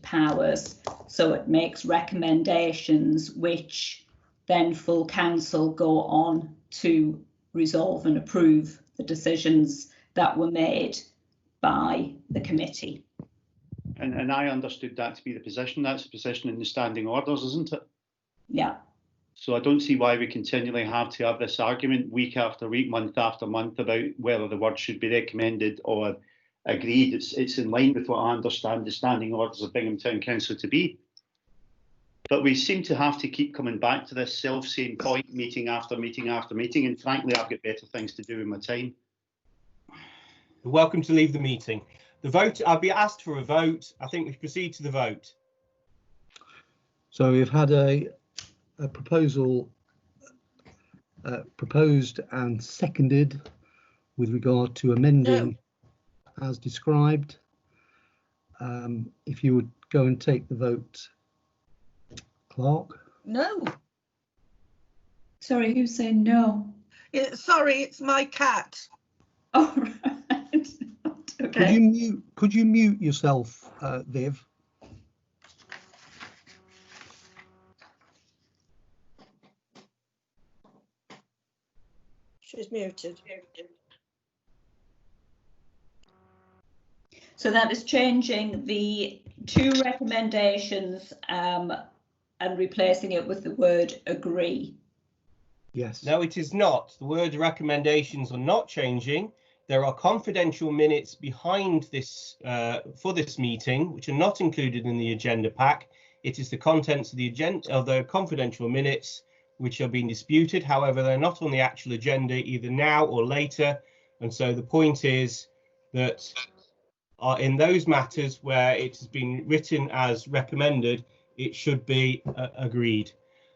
powers, so it makes recommendations which then full council go on to resolve and approve the decisions that were made by the committee. And I understood that to be the position. That's the position in the standing orders, isn't it? Yeah. So I don't see why we continually have to have this argument week after week, month after month about whether the word should be recommended or agreed. It's in line with what I understand the standing orders of Binghamton Council to be. But we seem to have to keep coming back to this self-same point, meeting after meeting after meeting. And frankly, I've got better things to do with my time. You're welcome to leave the meeting. The vote, I'll be asked for a vote. I think we proceed to the vote. So we've had a proposal proposed and seconded with regard to amending as described. If you would go and take the vote, Clark. No. Sorry, who's saying no? Sorry, it's my cat. Oh, right. Okay. Could you mute yourself, Viv? She's muted. So that is changing the two recommendations and replacing it with the word agree. Yes. No, it is not. The word recommendations are not changing. There are confidential minutes behind this for this meeting, which are not included in the agenda pack. It is the contents of the agenda of the confidential minutes which are being disputed. However, they're not on the actual agenda either now or later. And so the point is that in those matters where it has been written as recommended, it should be agreed.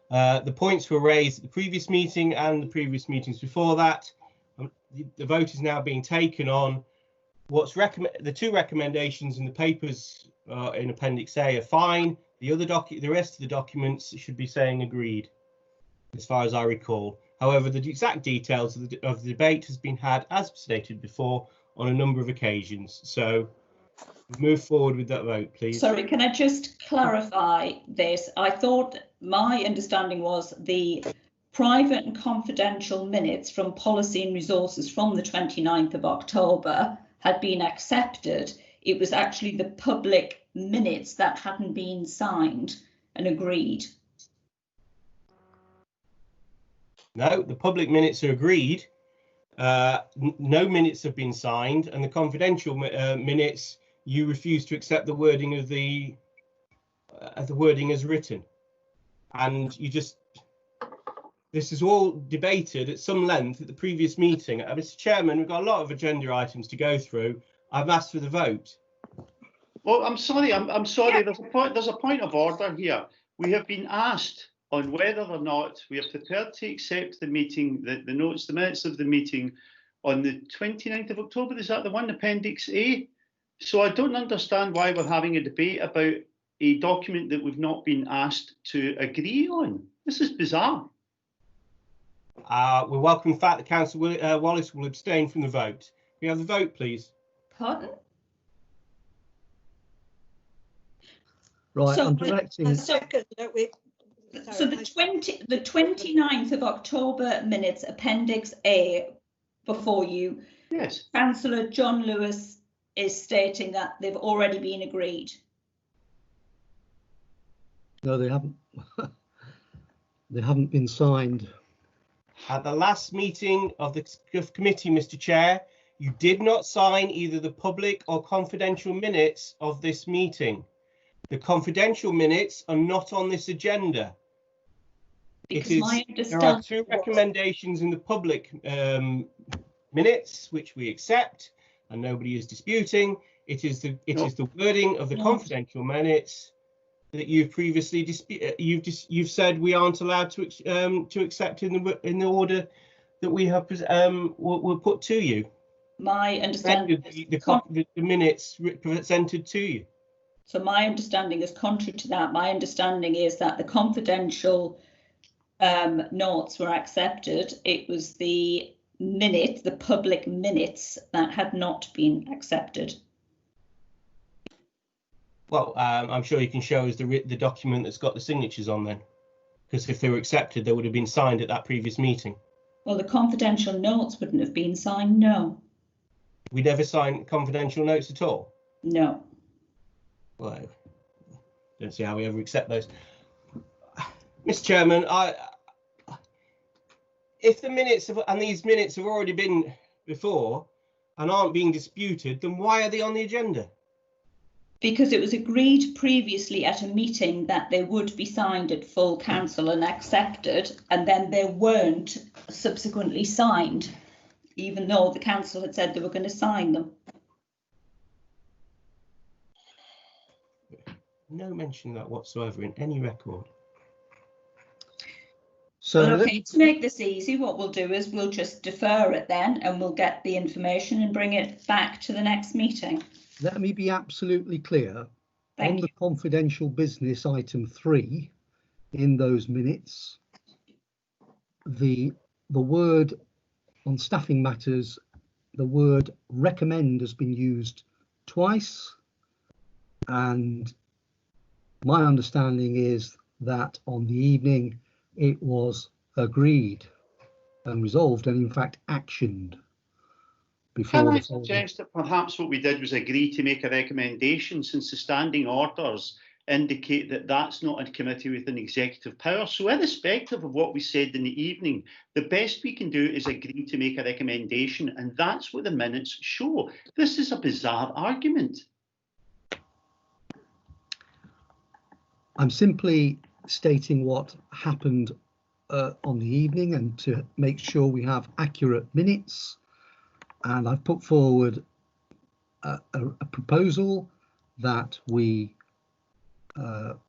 The points were raised at the previous meeting and the previous meetings before that. The vote is now being taken on what's the two recommendations in the papers in Appendix A are fine. The rest of the documents should be saying agreed, as far as I recall. However, the exact details of the debate has been had, as stated before, on a number of occasions. So move forward with that vote, please. Sorry, can I just clarify this? I thought my understanding was the private and confidential minutes from Policy and Resources from the 29th of October had been accepted. It was actually the public minutes that hadn't been signed and agreed. No, the public minutes are agreed. No minutes have been signed, and the confidential minutes, you refuse to accept the wording of the wording as written, and you just. This is all debated at some length at the previous meeting. Mr. Chairman, we've got a lot of agenda items to go through. I've asked for the vote. Well, I'm sorry. I'm sorry. There's a point of order here. We have been asked on whether or not we are prepared to accept the meeting, the minutes of the meeting on the 29th of October. Is that the one, Appendix A? So I don't understand why we're having a debate about a document that we've not been asked to agree on. This is bizarre. We welcome the fact that Councillor Wallace will abstain from the vote. Can we have the vote, please? Pardon? Right, So, I'm directing. So the 29th of October minutes, Appendix A, before you. Yes. Councillor John Lewis is stating that they've already been agreed. No, they haven't. They haven't been signed. At the last meeting of the committee, Mr. Chair, you did not sign either the public or confidential minutes of this meeting. The confidential minutes are not on this agenda. There are two recommendations in the public minutes, which we accept, and nobody is disputing. It is the wording of the confidential minutes that you've previously you've said we aren't allowed to accept in the order that we have will put to you. My understanding the minutes presented to you. So my understanding is contrary to that. My understanding is that the confidential notes were accepted. It was the minutes, the public minutes, that had not been accepted. Well, I'm sure you can show us the document that's got the signatures on then, because if they were accepted, they would have been signed at that previous meeting. Well, the confidential notes wouldn't have been signed, no. We never signed confidential notes at all. No. Well, don't see how we ever accept those. Mr. Chairman, if the minutes and these minutes have already been before and aren't being disputed, then why are they on the agenda? Because it was agreed previously at a meeting that they would be signed at full council and accepted, and then they weren't subsequently signed, even though the council had said they were going to sign them. No mention of that whatsoever in any record. So Well, okay, to make this easy, what we'll do is we'll just defer it then, and we'll get the information and bring it back to the next meeting. let me be absolutely clear. Thank On you. the confidential business item 3, in those minutes, the word on staffing matters, the word recommend has been used twice, and my understanding is that on the evening it was agreed and resolved and in fact actioned before Can I the folding. suggest that perhaps what we did was agree to make a recommendation, since the standing orders indicate that that's not a committee with an executive power? So irrespective of what we said in the evening, the best we can do is agree to make a recommendation, and that's what the minutes show. This is a bizarre argument. I'm simply stating what happened on the evening and to make sure we have accurate minutes. And I've put forward a proposal that we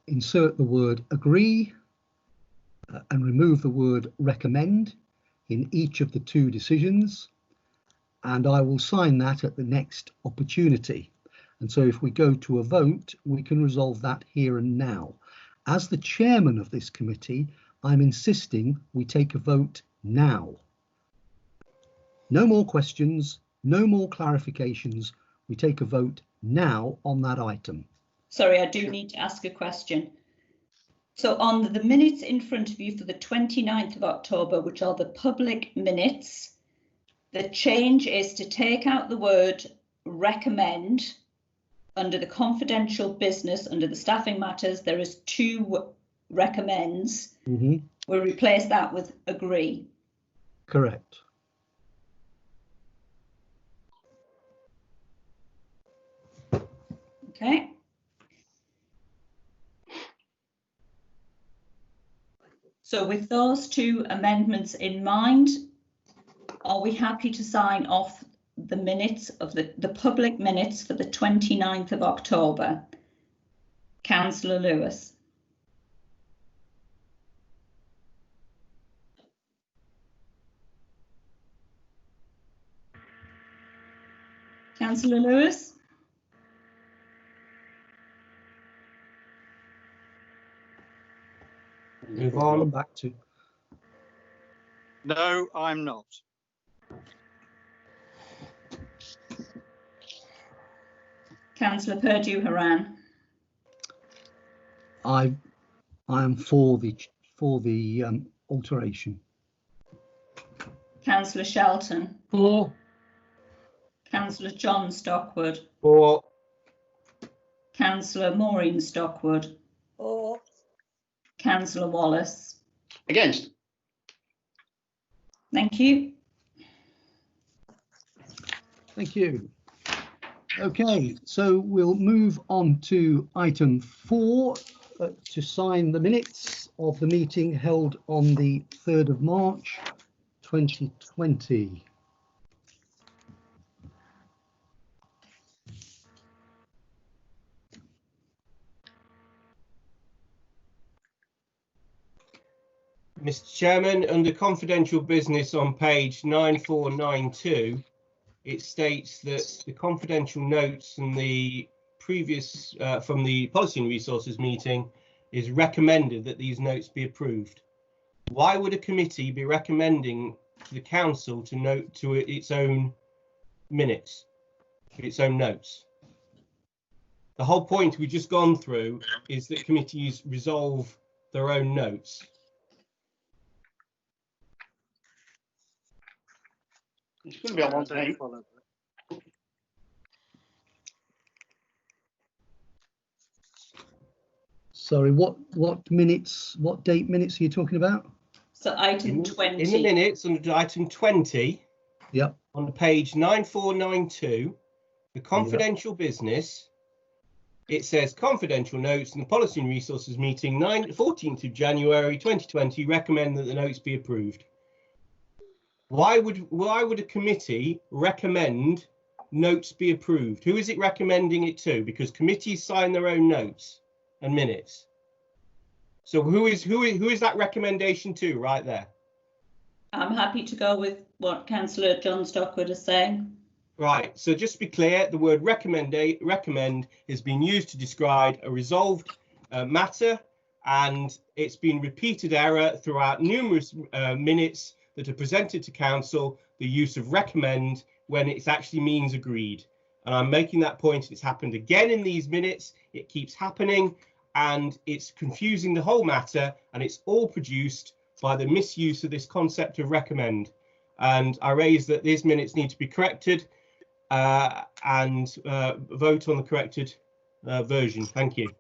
insert the word agree and remove the word recommend in each of the 2 decisions. And I will sign that at the next opportunity. And so if we go to a vote, we can resolve that here and now. As the chairman of this committee, I'm insisting we take a vote now. No more questions, no more clarifications. We take a vote now on that item. Sorry, I do need to ask a question. So on the minutes in front of you for the 29th of October, which are the public minutes, the change is to take out the word recommend under the confidential business, under the staffing matters. There is 2 recommends. We'll replace that with agree. Correct. Okay. So with those 2 amendments in mind, are we happy to sign off the minutes of the public minutes for the 29th of October? Councillor Lewis. Councillor Lewis? Move on. Back to. No, I'm not. Councillor Purdue-Haran. I am for the alteration. Councillor Shelton. For. Councillor John Stockwood. For. Councillor Maureen Stockwood. Or Councillor Wallace. Against. Thank you. Thank you. Okay, so we'll move on to item 4 to sign the minutes of the meeting held on the 3rd of March 2020. Mr. Chairman, under confidential business on page 9492, it states that the confidential notes and the previous from the Policy and Resources meeting is recommended that these notes be approved. Why would a committee be recommending to the council to note to its own minutes, its own notes? The whole point we've just gone through is that committees resolve their own notes. It's going to be a long time. Sorry, what date minutes are you talking about? So item 20. In the minutes, under item 20, Yep. on page 9492, the confidential business, it says confidential notes in the Policy and Resources meeting 14th of January 2020 recommend that the notes be approved. Why would a committee recommend notes be approved? Who is it recommending it to? Because committees sign their own notes and minutes. So who is that recommendation to right there? I'm happy to go with what Councillor John Stockwood is saying. Right, so just to be clear, the word recommend has been used to describe a resolved matter, and it's been repeated error throughout numerous minutes that are presented to council, the use of recommend when it actually means agreed. And I'm making that point. It's happened again in these minutes. It keeps happening, and it's confusing the whole matter, and it's all produced by the misuse of this concept of recommend. And I raise that these minutes need to be corrected and vote on the corrected version. Thank you.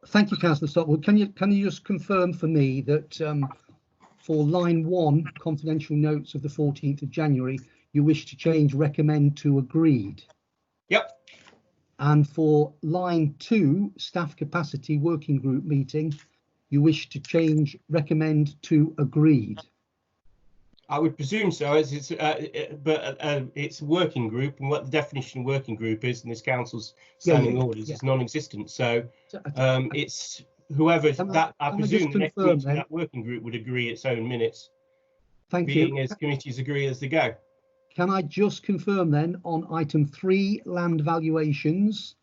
Thank you, Councillor Stockwood. Can you just confirm for me that for line 1, confidential notes of the 14th of January, you wish to change recommend to agreed? Yep. And for line 2, staff capacity working group meeting, you wish to change recommend to agreed? I would presume so, as it's it's working group, and what the definition of working group is in this council's standing orders is non-existent. So it's whoever that I presume the next meeting that working group would agree its own minutes. Thank you. Being as committees agree as they go. Can I just confirm then on item 3, land valuations,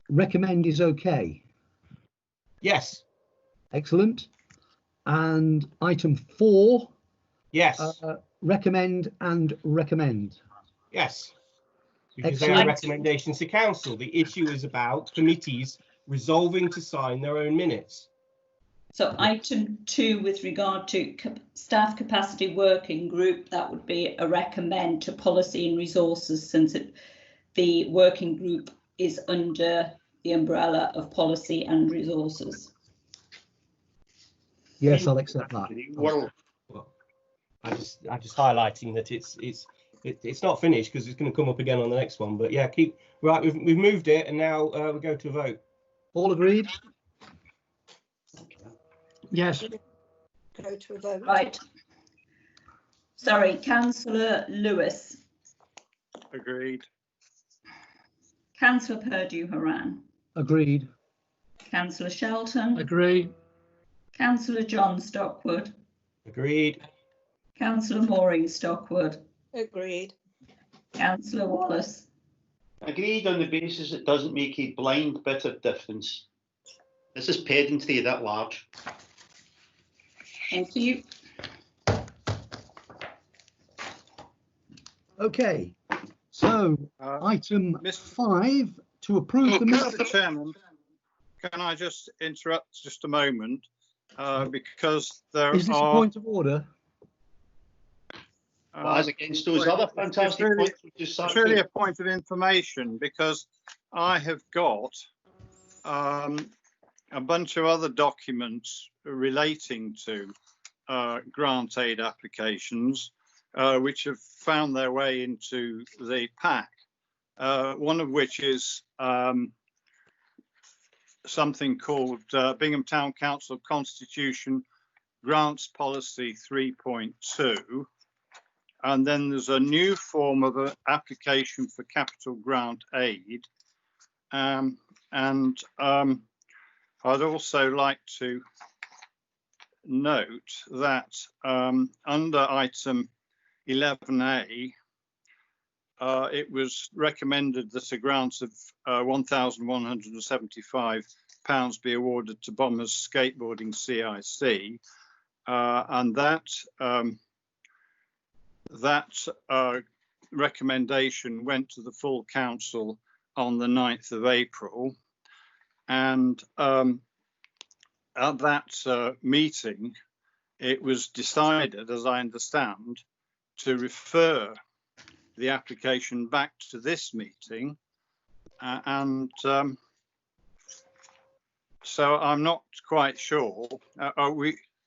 recommend is okay? Yes. Excellent. And item 4. Yes. Recommend and recommend. Yes. Because they are recommendations to council. The issue is about committees resolving to sign their own minutes. So item 2 with regard to staff capacity working group, that would be a recommend to policy and resources, since the working group is under the umbrella of policy and resources. Yes, I'll accept that. Well, I'm just highlighting that it's not finished because it's going to come up again on the next one. But yeah, we've moved it, and now we go to a vote. All agreed? Yes. Go to a vote. Right. Sorry, Councillor Lewis. Agreed. Councillor Purdue-Haran. Agreed. Councillor Shelton. Agreed. Councillor John Stockwood. Agreed. Councillor Maureen Stockwood. Agreed. Councillor Wallace. Agreed on the basis it doesn't make a blind bit of difference. This is pedantry that large. Thank you. Okay, so item 5 to approve the minutes. Mr. Chairman, can I just interrupt just a moment? Because there Is this a point of order? As against those other fantastic points we just it's really a point of information, because I have got a bunch of other documents relating to grant aid applications which have found their way into the pack. One of which is something called Bingham Town Council Constitution Grants Policy 3.2. And then there's a new form of an application for capital grant aid. And I'd also like to note that under item 11A, it was recommended that a grant of £1,175 be awarded to Bombers Skateboarding CIC, and that recommendation went to the full council on the 9th of April. And at that meeting, it was decided, as I understand, to refer the application back to this meeting. So I'm not quite sure.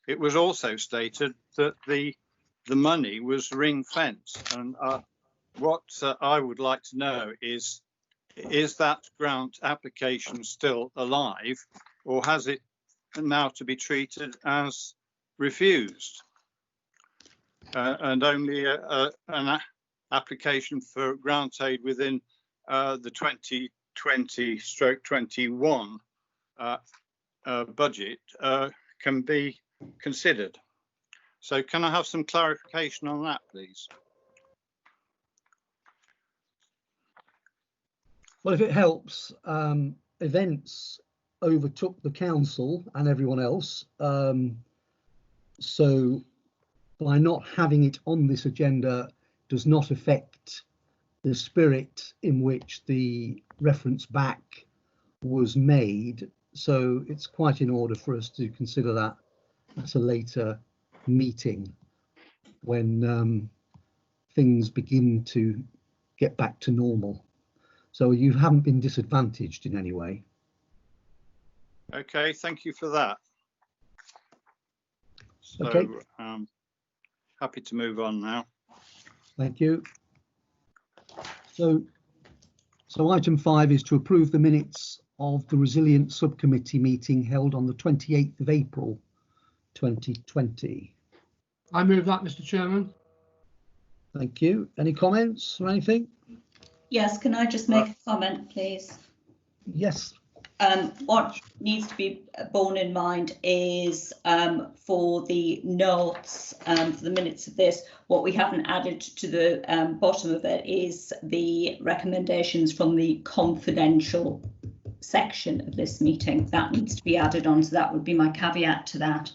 It was also stated that the money was ring fenced, and what I would like to know is that grant application still alive, or has it now to be treated as refused, and only an application for grant aid within the 2020/21 budget can be considered. So can I have some clarification on that, please? Well, if it helps, events overtook the council and everyone else. So by not having it on this agenda does not affect the spirit in which the reference back was made. So it's quite in order for us to consider that at a later meeting when things begin to get back to normal. So you haven't been disadvantaged in any way. Okay, thank you for that. So, okay. Happy to move on now. Thank you. So item 5 is to approve the minutes of the Resilience Subcommittee meeting held on the 28th of April 2020. I move that, Mr. Chairman. Thank you. Any comments or anything? Yes, can I just make a comment, please? Yes. What needs to be borne in mind is for the notes, for the minutes of this, what we haven't added to the bottom of it is the recommendations from the confidential section of this meeting. That needs to be added on, so that would be my caveat to that.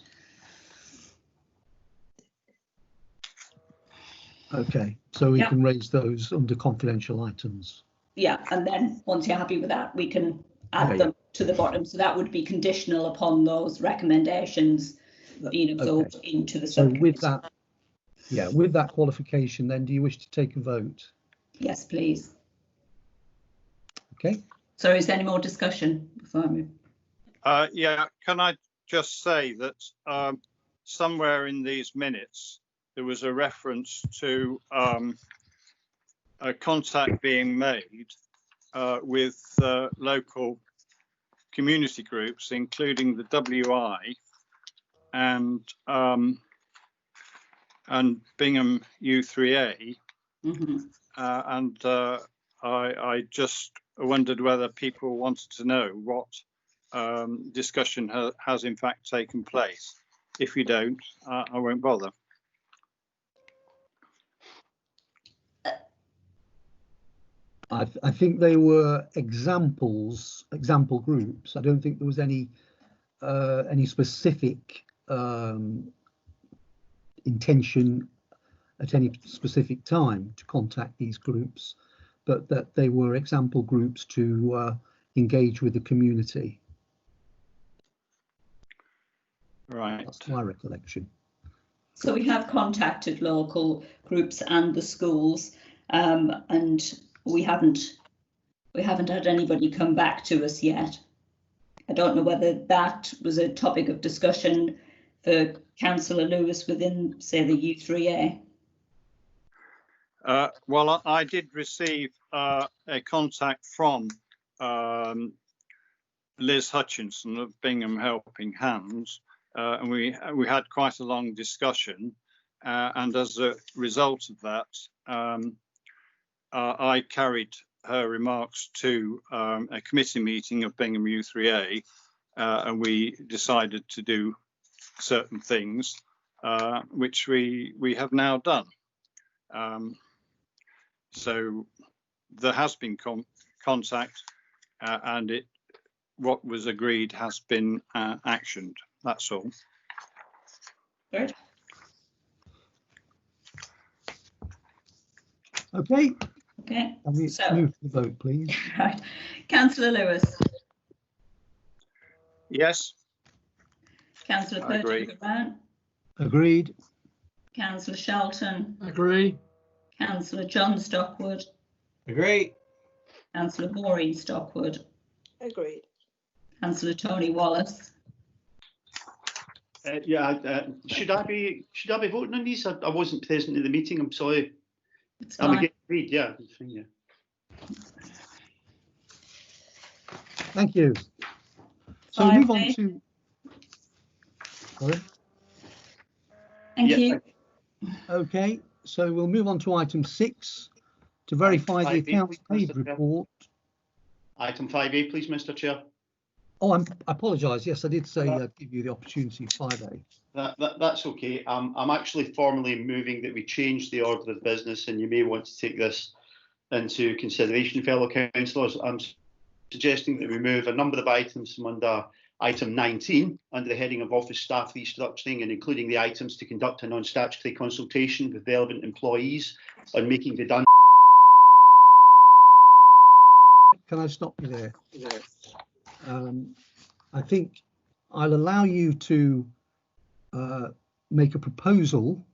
Okay, so we can raise those under confidential items. Yeah, and then once you're happy with that, we can add them to the bottom. So that would be conditional upon those recommendations being absorbed into the subcommittee. So with that qualification, then, do you wish to take a vote? Yes, please. Okay. So is there any more discussion before I move? Yeah, can I just say that somewhere in these minutes there was a reference to a contact being made with local community groups, including the WI and Bingham U3A, and I just wondered whether people wanted to know what discussion has in fact taken place. If you don't, I won't bother. I think they were example groups. I don't think there was any specific intention at any specific time to contact these groups, but that they were example groups to engage with the community. Right. That's my recollection. So we have contacted local groups and the schools, and we haven't had anybody come back to us yet. I don't know whether that was a topic of discussion for Councillor Lewis within, say, the U3A. Well, I did receive a contact from Liz Hutchinson of Bingham Helping Hands, and we had quite a long discussion, and as a result of that, I carried her remarks to a committee meeting of Bingham U3A, and we decided to do certain things, which we have now done. So there has been contact, and what was agreed has been actioned. That's all. Good. Okay. Okay. So move to the vote, please. Right. Councillor Lewis. Yes, Councillor I agree. Purdy-Brown, Agreed. Councillor Shelton, Agree. Councillor John Stockwood, Agree. Councillor Maureen Stockwood, Agreed. Councillor Tony Wallace. Should I be voting on these? I wasn't present at the meeting. I'm sorry. It's I'm fine. against read. Yeah. It's fine, yeah. Thank you. So we move on 5A. to. Sorry. Thank Yeah. you. Okay, so we'll move on to item 6 to verify the 5A, accounts please, paid Mr. Chair. report. Item 5A, please, Mr. Chair. Oh, I apologise. Yes, I did say give you the opportunity 5A. That's okay. I'm actually formally moving that we change the order of business, and you may want to take this into consideration, fellow councillors. I'm suggesting that we move a number of items from under item 19 under the heading of office staff restructuring, and including the items to conduct a non-statutory consultation with relevant employees on making redundant. Can I stop you there? I think I'll allow you to make a proposal.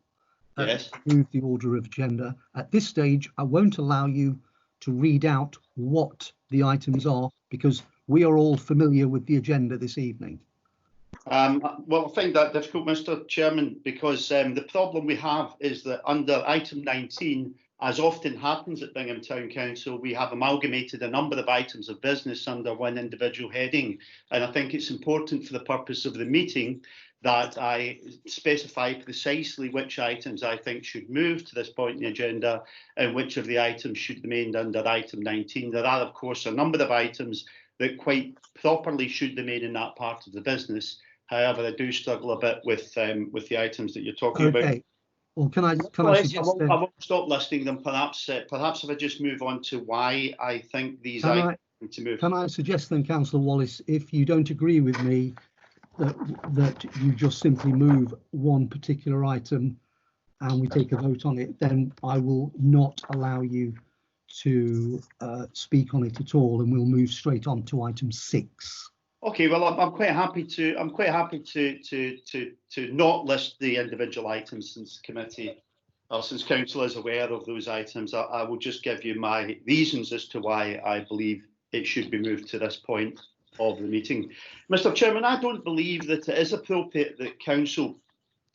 Yes. Move the order of agenda. At this stage, I won't allow you to read out what the items are, because we are all familiar with the agenda this evening. Well, I find that difficult, Mr. Chairman, because the problem we have is that under item 19, as often happens at Bingham Town Council, we have amalgamated a number of items of business under one individual heading. And I think it's important for the purpose of the meeting that I specify precisely which items I think should move to this point in the agenda and which of the items should remain under item 19. There are, of course, a number of items that quite properly should remain in that part of the business. However, I do struggle a bit with the items that you're talking about. Okay. Well, can I suggest I won't stop listing them. Perhaps if I just move on to why I think these items need to move. Um, Can I suggest then, Councillor Wallace, if you don't agree with me, that you just simply move one particular item and we take a vote on it, then I will not allow you to speak on it at all, and we'll move straight on to item 6. Okay, well, I'm quite happy to not list the individual items since committee or since council is aware of those items. I will just give you my reasons as to why I believe it should be moved to this point of the meeting. Mr. Chairman, I don't believe that it is appropriate that council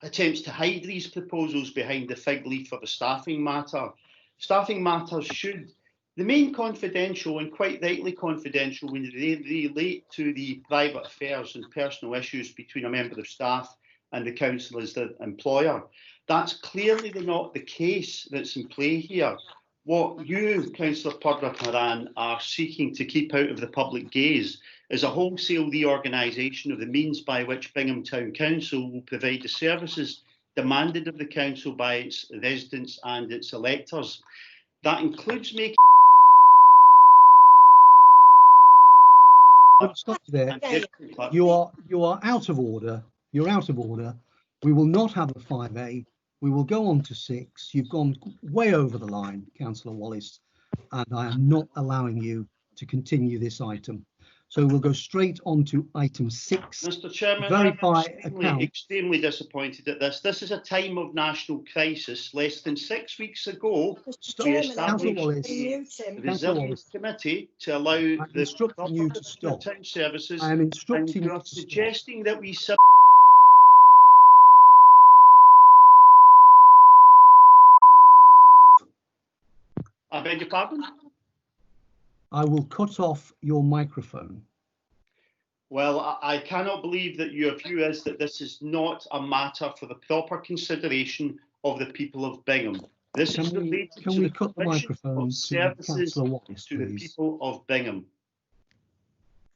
attempts to hide these proposals behind the fig leaf of a staffing matter. Staffing matters should remain confidential, and quite rightly confidential, when they relate to the private affairs and personal issues between a member of staff and the council as the employer. That's clearly not the case that's in play here. What you, Councillor Purder-Moran, are seeking to keep out of the public gaze is a wholesale reorganisation of the means by which Bingham Town Council will provide the services demanded of the council by its residents and its electors. That includes making... Stop there. You are out of order. You're out of order. We will not have a 5A. We will go on to 6. You've gone way over the line, Councillor Wallace, and I am not allowing you to continue this item. So we'll go straight on to item 6. Mr. Chairman, verify I'm extremely disappointed at this. This is a time of national crisis. Less than 6 weeks ago, we established a resilience committee to allow the you to stop. town services. I am instructing you to suggesting that we I beg your pardon? I will cut off your microphone. Well, I cannot believe that your view is that this is not a matter for the proper consideration of the people of Bingham. This is related to the provision of services to the people of Bingham.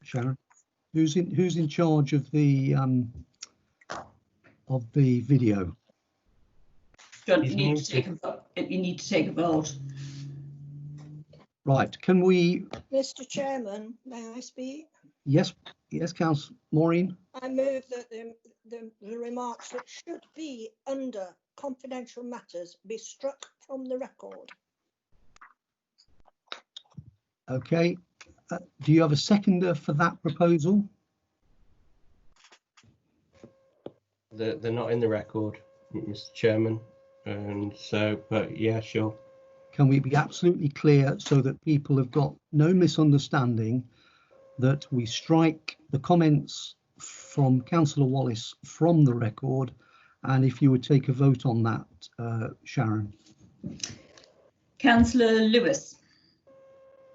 Sharon, who's in charge of the video? John, you need to take a vote. Right, can we... Mr. Chairman, may I speak? Yes, Councillor Maureen. I move that the remarks that should be under confidential matters be struck from the record. Okay, do you have a seconder for that proposal? They're not in the record, Mr. Chairman, and so, but yeah, sure. Can we be absolutely clear so that people have got no misunderstanding that we strike the comments from Councillor Wallace from the record? And if you would take a vote on that, Sharon. Councillor Lewis.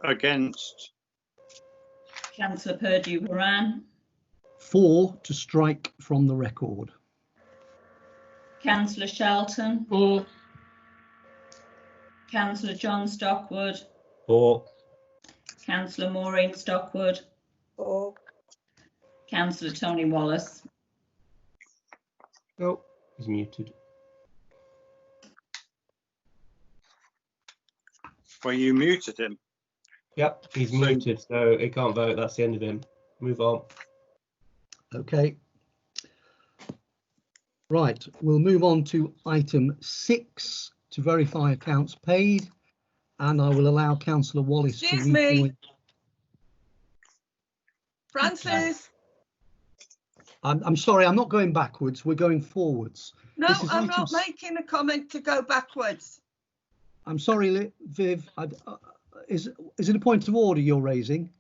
Against. Councillor Purdue-Horan. For to strike from the record. Councillor Shelton. For. Councillor John Stockwood. For. Councillor Maureen Stockwood. For. Councillor Tony Wallace. Oh, he's muted. Well, you muted him. Yep, he's muted, so he can't vote. That's the end of him. Move on. Okay. Right, we'll move on to item 6 to verify accounts paid, and I will allow Councillor Wallace Excuse to read. me. Francis. I'm sorry, I'm not going backwards. We're going forwards. No, This is I'm item not making a comment to go backwards. I'm sorry, Viv. Is it a point of order you're raising?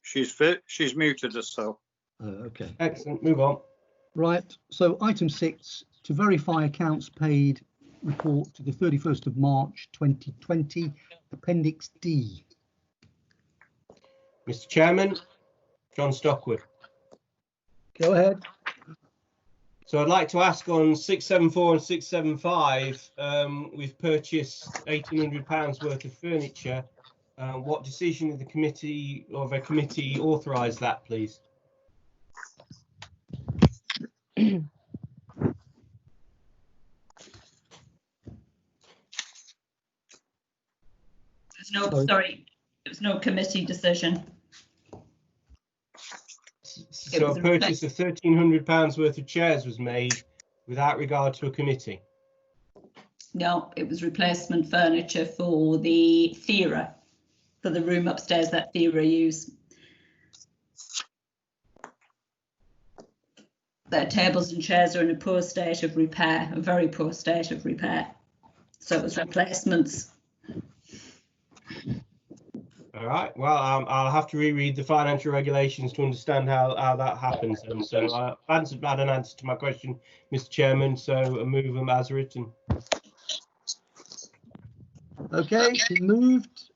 She's muted herself. Okay. Excellent. Move on. Right. So item 6 to verify accounts paid report to the 31st of March 2020, Appendix D. Mr. Chairman, John Stockwood. Go ahead. So I'd like to ask on 674 and 675, we've purchased £1,800 worth of furniture. What decision of the committee authorised that, please? It was no committee decision. So a purchase of £1,300 worth of chairs was made without regard to a committee? No, it was replacement furniture for the theatre, for the room upstairs that theatre use. Their tables and chairs are in a poor state of repair, a very poor state of repair. So it was replacements. All right. Well, I'll have to reread the financial regulations to understand how that happens. And so I haven't had an answer to my question, Mr. Chairman. So I move them as written. Okay. Moved.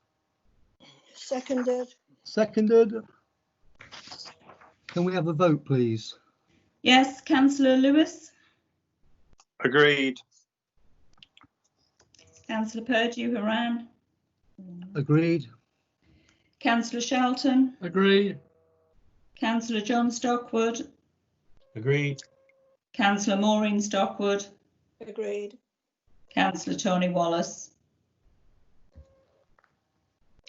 Seconded. Seconded. Can we have a vote, please? Yes, Councillor Lewis. Agreed. Councillor Purdue-Horan. Agreed. Councillor Shelton. Agreed. Councillor John Stockwood. Agreed. Councillor Maureen Stockwood. Agreed. Councillor Tony Wallace.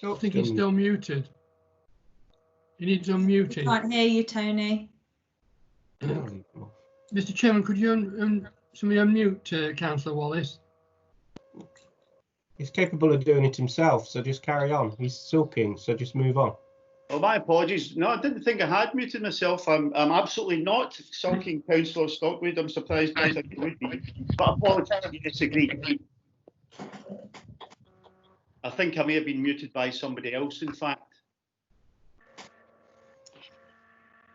I think he's still muted. He needs unmuting. Can't hear you, Tony. Mr. Chairman, could you somebody unmute Councillor Wallace? He's capable of doing it himself, so just carry on. He's sulking, so just move on. Oh, my apologies. No, I didn't think I had muted myself. I'm absolutely not sulking, Councillor Stockwood. I'm surprised I think it would be. But apologies if you disagree. I think I may have been muted by somebody else, in fact.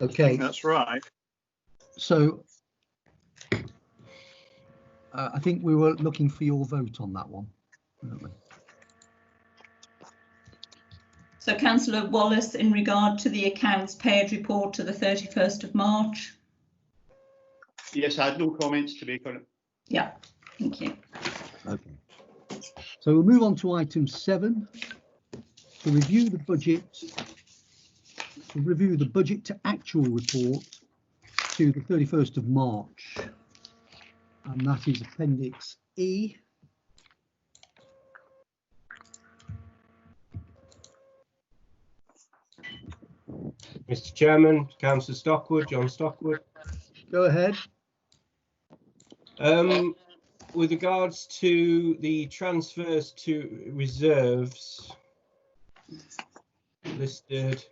Okay. That's right. So I think we were looking for your vote on that one, weren't we? So Councillor Wallace, in regard to the accounts paid report to the 31st of March. Yes, I had no comments to make on it. Yeah, thank you. Okay. So we'll move on to item 7 to review the budget. To review the budget to actual report to the 31st of March, and that is Appendix E. Mr. Chairman, Councillor Stockwood, John Stockwood. Go ahead. With regards to the transfers to reserves listed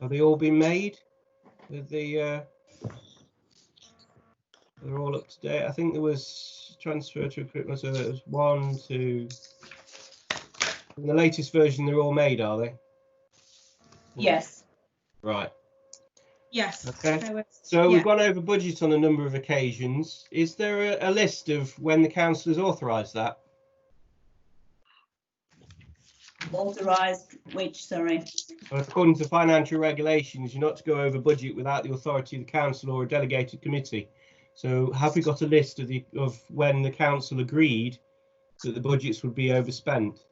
Have they all been made? With the they're all up to date. I think there was transfer to equipment, so there was 1, 2. In the latest version, they're all made, are they? Yes. Right. Yes. Okay. there was- So yeah. we've gone over budget on a number of occasions. Is there a list of when the council has authorised that? Authorised which, sorry? Well, according to financial regulations, you're not to go over budget without the authority of the council or a delegated committee. So have we got a list of when the council agreed that the budgets would be overspent?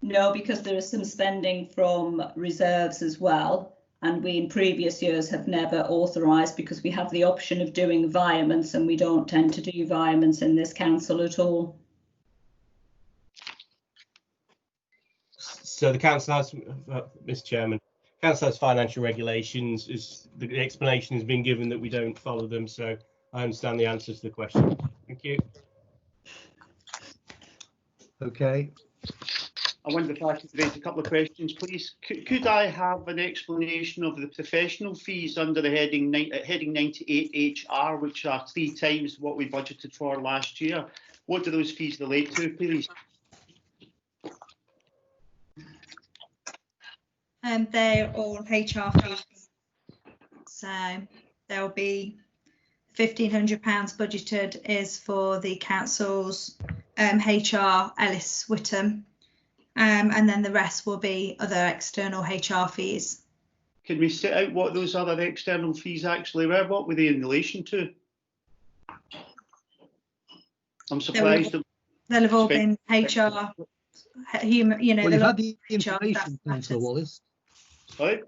No, because there is some spending from reserves as well. And we in previous years have never authorised because we have the option of doing environments and we don't tend to do environments in this council at all. So the council has, Mr. Chairman, council has financial regulations. The explanation has been given that we don't follow them. So I understand the answer to the question. Thank you. Okay. I wonder if I could raise a couple of questions, please. Could I have an explanation of the professional fees under the heading 98 HR, which are 3 times what we budgeted for last year? What do those fees relate to, please? And they're all HR fees. So there'll be £1,500 budgeted is for the council's HR Ellis Whittam. And then the rest will be other external HR fees. Can we set out what those other external fees actually were? What were they in relation to? I'm surprised. They'll have all been HR, human, you know. Well, you've they'll had the HR information, staff Councillor matters. Wallace. Sorry?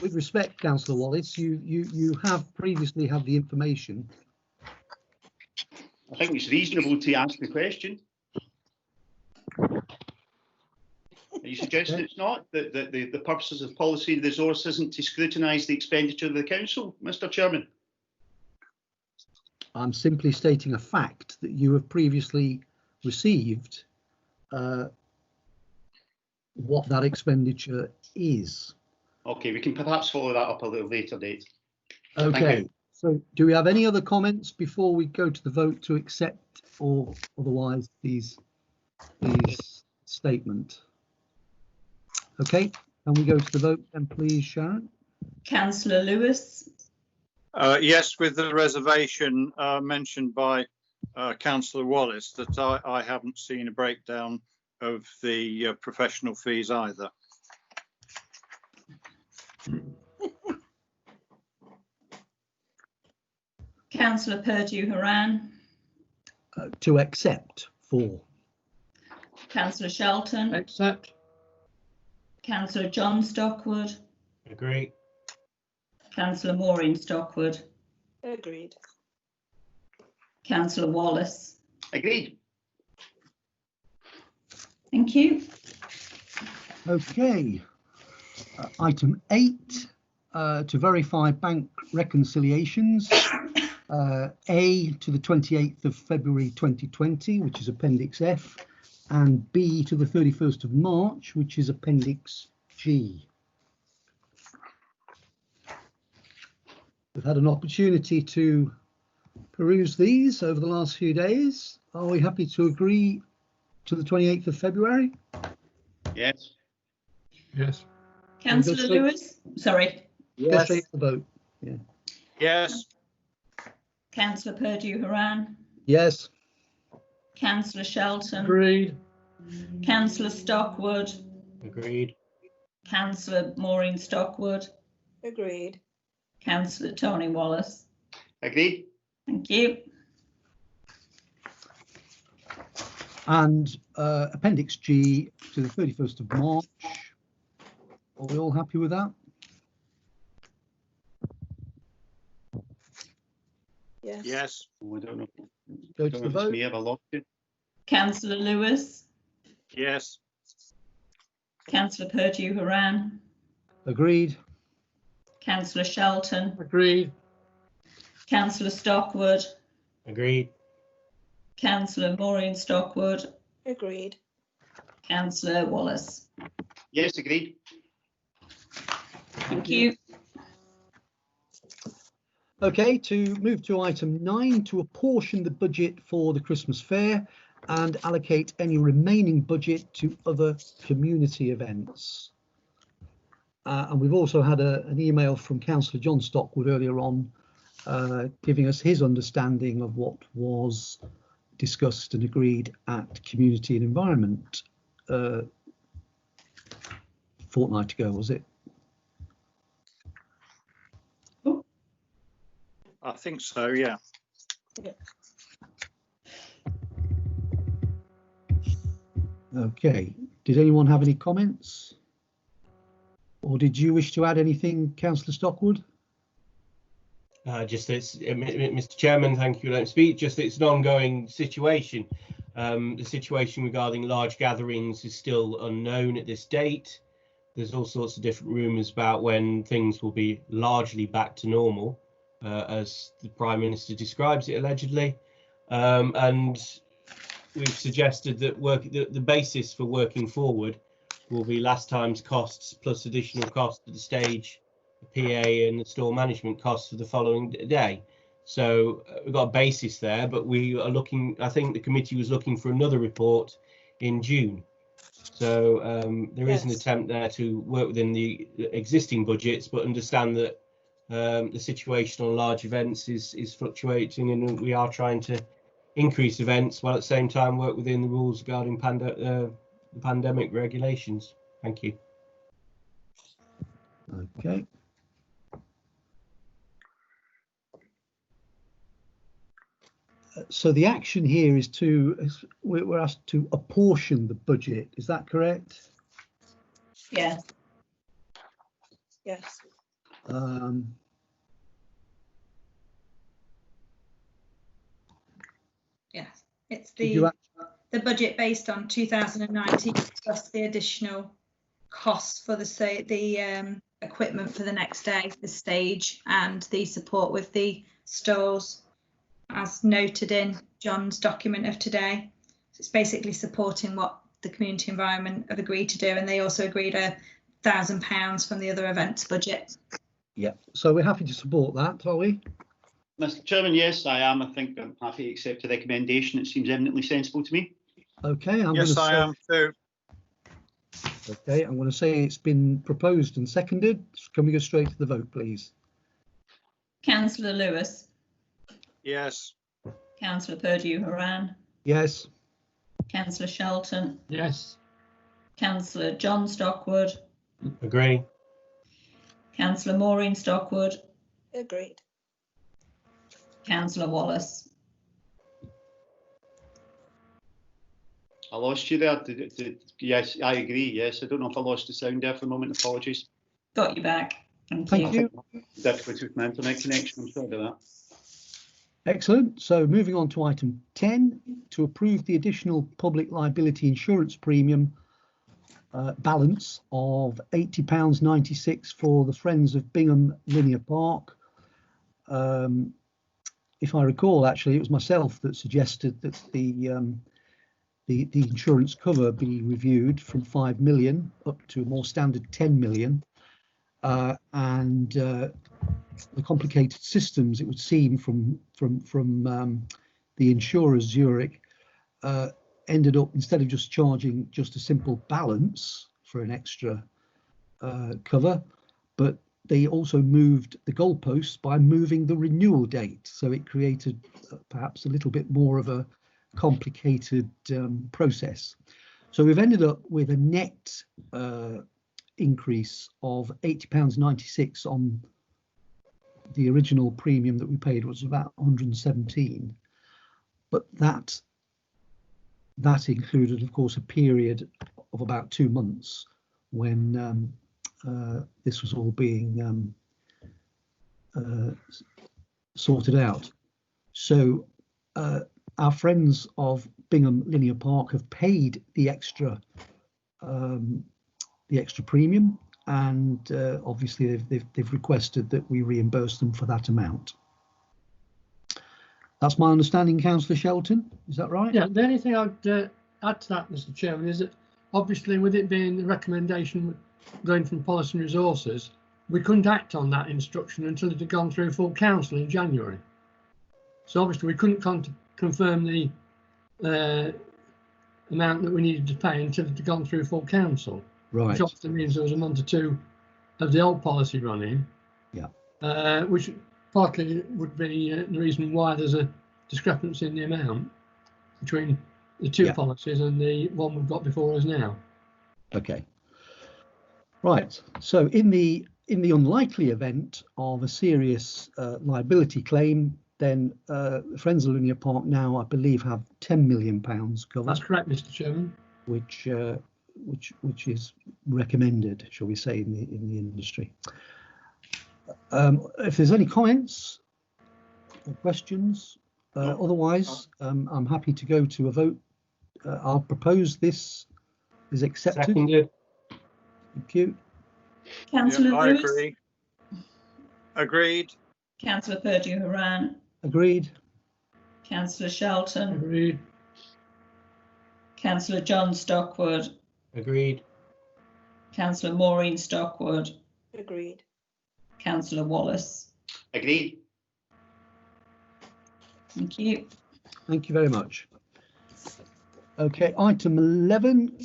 With respect, Councillor Wallace, you have previously had the information. I think it's reasonable to ask the question. Are you suggesting it's not? That the purposes of policy and resource isn't to scrutinise the expenditure of the council, Mr. Chairman? I'm simply stating a fact that you have previously received what that expenditure is. Okay, we can perhaps follow that up a little later date. Okay, so do we have any other comments before we go to the vote to accept or otherwise these statement? Okay, can we go to the vote then, please, Sharon? Councillor Lewis, Yes, with the reservation mentioned by Councillor Wallace that I haven't seen a breakdown of the professional fees either. Councillor Purdue-Haran, To accept for. Councillor Shelton, Accept. Councillor John Stockwood, Agree. Councillor Maureen Stockwood, Agreed. Councillor Wallace. Agreed. Thank you. Okay, item 8, to verify bank reconciliations. A to the 28th of February 2020, which is Appendix F, and B to the 31st of March, which is Appendix G. We've had an opportunity to peruse these over the last few days. Are we happy to agree to the 28th of February? Yes. Yes. Councillor Lewis, sorry. Go straight to the vote. Yeah. Yes. Councillor Purdue-Haran, Yes. Councillor Shelton, Agreed. Councillor Stockwood, Agreed. Councillor Maureen Stockwood, Agreed. Councillor Tony Wallace. Agreed. Thank you. And Appendix G to the 31st of March. Are we all happy with that? Yes. Yes. Oh, I don't know. Go to Don't the know if it's vote. me ever lost it. Councillor Lewis, Yes. Councillor Purdue-Haran, Agreed. Councillor Shelton, Agreed. Councillor Stockwood, Agreed. Councillor Maureen Stockwood, Agreed. Councillor Wallace. Yes, agreed. Thank you. Okay, to move to item 9, to apportion the budget for the Christmas fair and allocate any remaining budget to other community events. And we've also had an email from Councillor John Stockwood earlier on, giving us his understanding of what was discussed and agreed at Community and Environment fortnight ago, was it? I think so, yeah. Okay, did anyone have any comments? Or did you wish to add anything, Councillor Stockwood? Just that it's, Mr. Chairman, thank you for letting me speak. Just that it's an ongoing situation. The situation regarding large gatherings is still unknown at this date. There's all sorts of different rumours about when things will be largely back to normal, as the Prime Minister describes it allegedly. And we've suggested that the basis for working forward will be last time's costs plus additional costs to the stage, the PA and the store management costs for the following day. So we've got a basis there, but we are looking, I think the committee was looking for another report in June. So there is an attempt there to work within the existing budgets, but understand that the situation on large events is fluctuating, and we are trying to increase events while at the same time work within the rules regarding the pandemic regulations. Thank you. Okay. So the action here is we're asked to apportion the budget. Is that correct? Yes. Yes. Yes, it's the budget based on 2019 plus the additional costs for the equipment for the next day, the stage, and the support with the stores, as noted in John's document of today. So it's basically supporting what the community environment have agreed to do, and they also agreed £1,000 from the other events budget. Yeah, so we're happy to support that, are we? Mr. Chairman, yes, I am. I think I'm happy to accept the recommendation. It seems eminently sensible to me. Okay, Yes, I am too. Okay, I'm going to say it's been proposed and seconded. Can we go straight to the vote, please? Councillor Lewis. Yes. Councillor Purdue-Horan. Yes. Councillor Shelton. Yes. Councillor John Stockwood. Agree. Councillor Maureen Stockwood. Agreed. Councillor Wallace. I lost you there. Yes, I agree. Yes, I don't know if I lost the sound there for a moment. Apologies. Got you back. Thank you. Difficulty with my internet connection. I'm sorry about that. Excellent. So moving on to item 10, to approve the additional public liability insurance premium balance of £80.96 for the Friends of Bingham Linear Park. If I recall, actually, it was myself that suggested that the insurance cover be reviewed from 5 million up to a more standard 10 million. And the complicated systems, it would seem, from the insurers, Zurich, ended up, instead of just charging just a simple balance for an extra cover, but they also moved the goalposts by moving the renewal date. So it created perhaps a little bit more of a complicated process. So we've ended up with a net increase of £80.96 on the original premium that we paid, was about 117. But that included, of course, a period of about 2 months when this was all being sorted out. So our friends of Bingham Linear Park have paid the extra premium, and obviously they've requested that we reimburse them for that amount. That's my understanding, Councillor Shelton. Is that right? Yeah, the only thing I'd add to that, Mr. Chairman, is that obviously with it being the recommendation going from Policy and Resources, we couldn't act on that instruction until it had gone through full council in January. So obviously we couldn't confirm the amount that we needed to pay until it had gone through full council. Right. Which obviously means there was a month or two of the old policy running. Yeah. Which partly would be the reason why there's a discrepancy in the amount between the two policies and the one we've got before us now. Okay. Right. So in the unlikely event of a serious liability claim, then Friends of Linear Park now, I believe, have £10 million covered. That's correct, Mr. Chairman. Which is recommended, shall we say, in the industry. If there's any comments or questions, otherwise, I'm happy to go to a vote. I'll propose this is accepted. Seconded. Thank you. Councillor I Lewis. agree. Agreed. Councillor Purdue-Horan. Agreed. Councillor Shelton. Agreed. Councillor John Stockwood. Agreed. Councillor Maureen Stockwood. Agreed. Councillor Wallace. Agreed. Thank you. Thank you very much. Okay, item 11,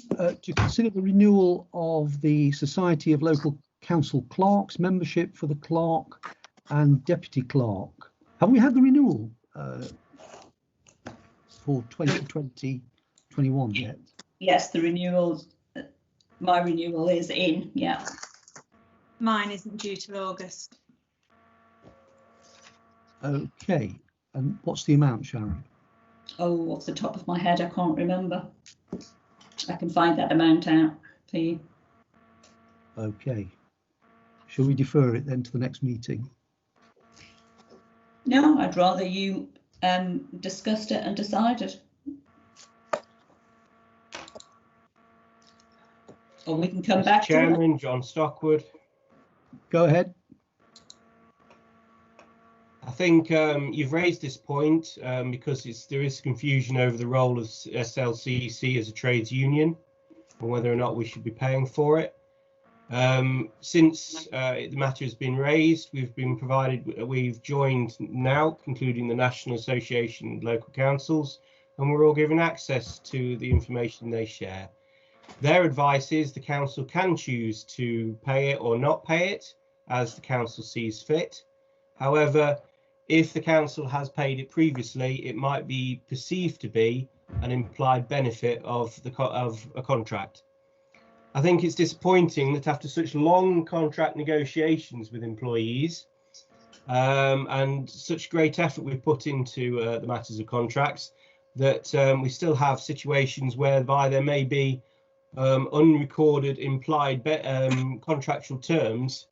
to consider the renewal of the Society of Local Council Clerks membership for the clerk and deputy clerk. Have we had the renewal for 2020-21 yet? Yes, the renewals. My renewal is in. Yeah. Mine isn't due till August. Okay, and what's the amount, Sharon? Oh, off the top of my head, I can't remember. I can find that amount out for you. Okay. Shall we defer it then to the next meeting? No, I'd rather you discussed it and decided. Or we can come Mr. back to Chairman, John Stockwood. Go ahead. I think you've raised this point because there is confusion over the role of SLCC as a trades union and whether or not we should be paying for it. Since the matter has been raised, we've joined now, concluding the National Association of Local Councils, and we're all given access to the information they share. Their advice is the council can choose to pay it or not pay it as the council sees fit. However, if the council has paid it previously, it might be perceived to be an implied benefit of a contract. I think it's disappointing that after such long contract negotiations with employees and such great effort we've put into the matters of contracts, that we still have situations whereby there may be unrecorded implied contractual terms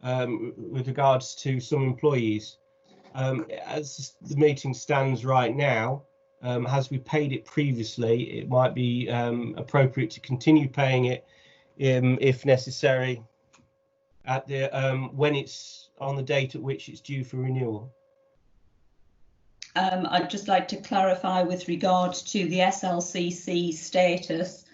with regards to some employees. As the meeting stands right now, as we paid it previously, it might be appropriate to continue paying it if necessary at the when it's on the date at which it's due for renewal. I'd just like to clarify with regard to the SLCC status.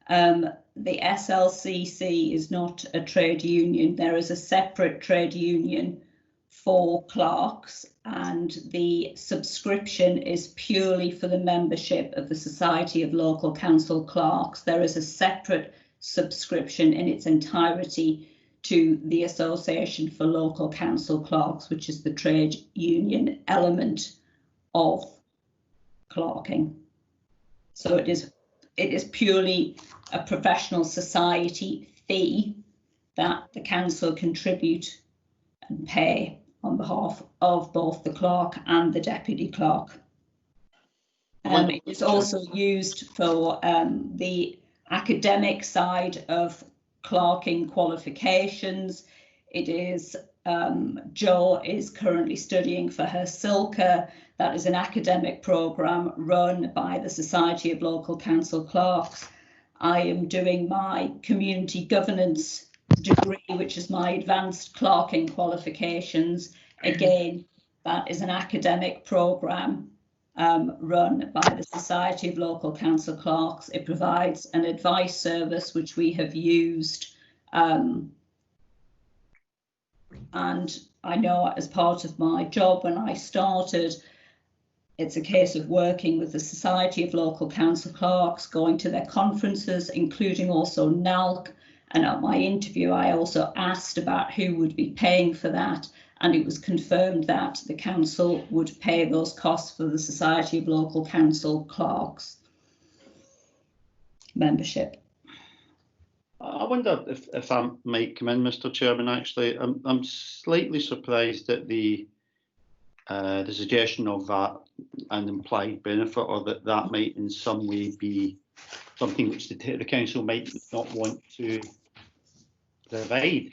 The SLCC is not a trade union. There is a separate trade union for clerks, and the subscription is purely for the membership of the Society of Local Council Clerks. There is a separate subscription in its entirety to the Association for Local Council Clerks, which is the trade union element of clerking. So it is purely a professional society fee that the council contribute and pay on behalf of both the clerk and the deputy clerk. It is also used for the academic side of clerking qualifications. It is Jo is currently studying for her SILCA. That is an academic programme run by the Society of Local Council Clerks. I am doing my community governance degree, which is my advanced clerking qualifications. Again, that is an academic programme run by the Society of Local Council Clerks. It provides an advice service which we have used And I know as part of my job when I started, it's a case of working with the Society of Local Council Clerks, going to their conferences, including also NALC. And at my interview, I also asked about who would be paying for that. And it was confirmed that the council would pay those costs for the Society of Local Council Clerks membership. I wonder if I might come in, Mr. Chairman. Actually, I'm slightly surprised at the suggestion of that an implied benefit, or that might in some way be something which the council might not want to provide.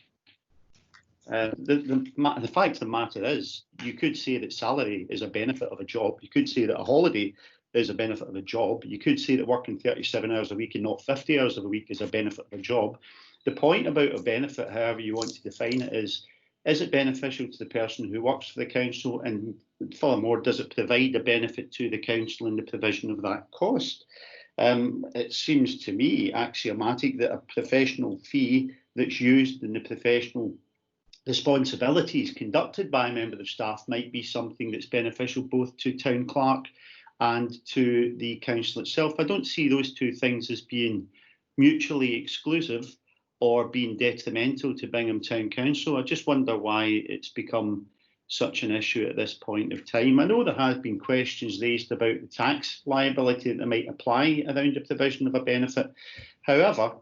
The fact of the matter is, you could say that salary is a benefit of a job. You could say that a holiday is a benefit of a job. You could say that working 37 hours a week and not 50 hours of a week is a benefit of a job. The point about a benefit, however you want to define it, is it beneficial to the person who works for the council? And furthermore, does it provide a benefit to the council in the provision of that cost? It seems to me axiomatic that a professional fee that's used in the professional responsibilities conducted by a member of staff might be something that's beneficial both to town clerk and to the council itself. I don't see those two things as being mutually exclusive or being detrimental to Bingham Town Council. I just wonder why it's become such an issue at this point of time. I know there have been questions raised about the tax liability that might apply around the provision of a benefit. However,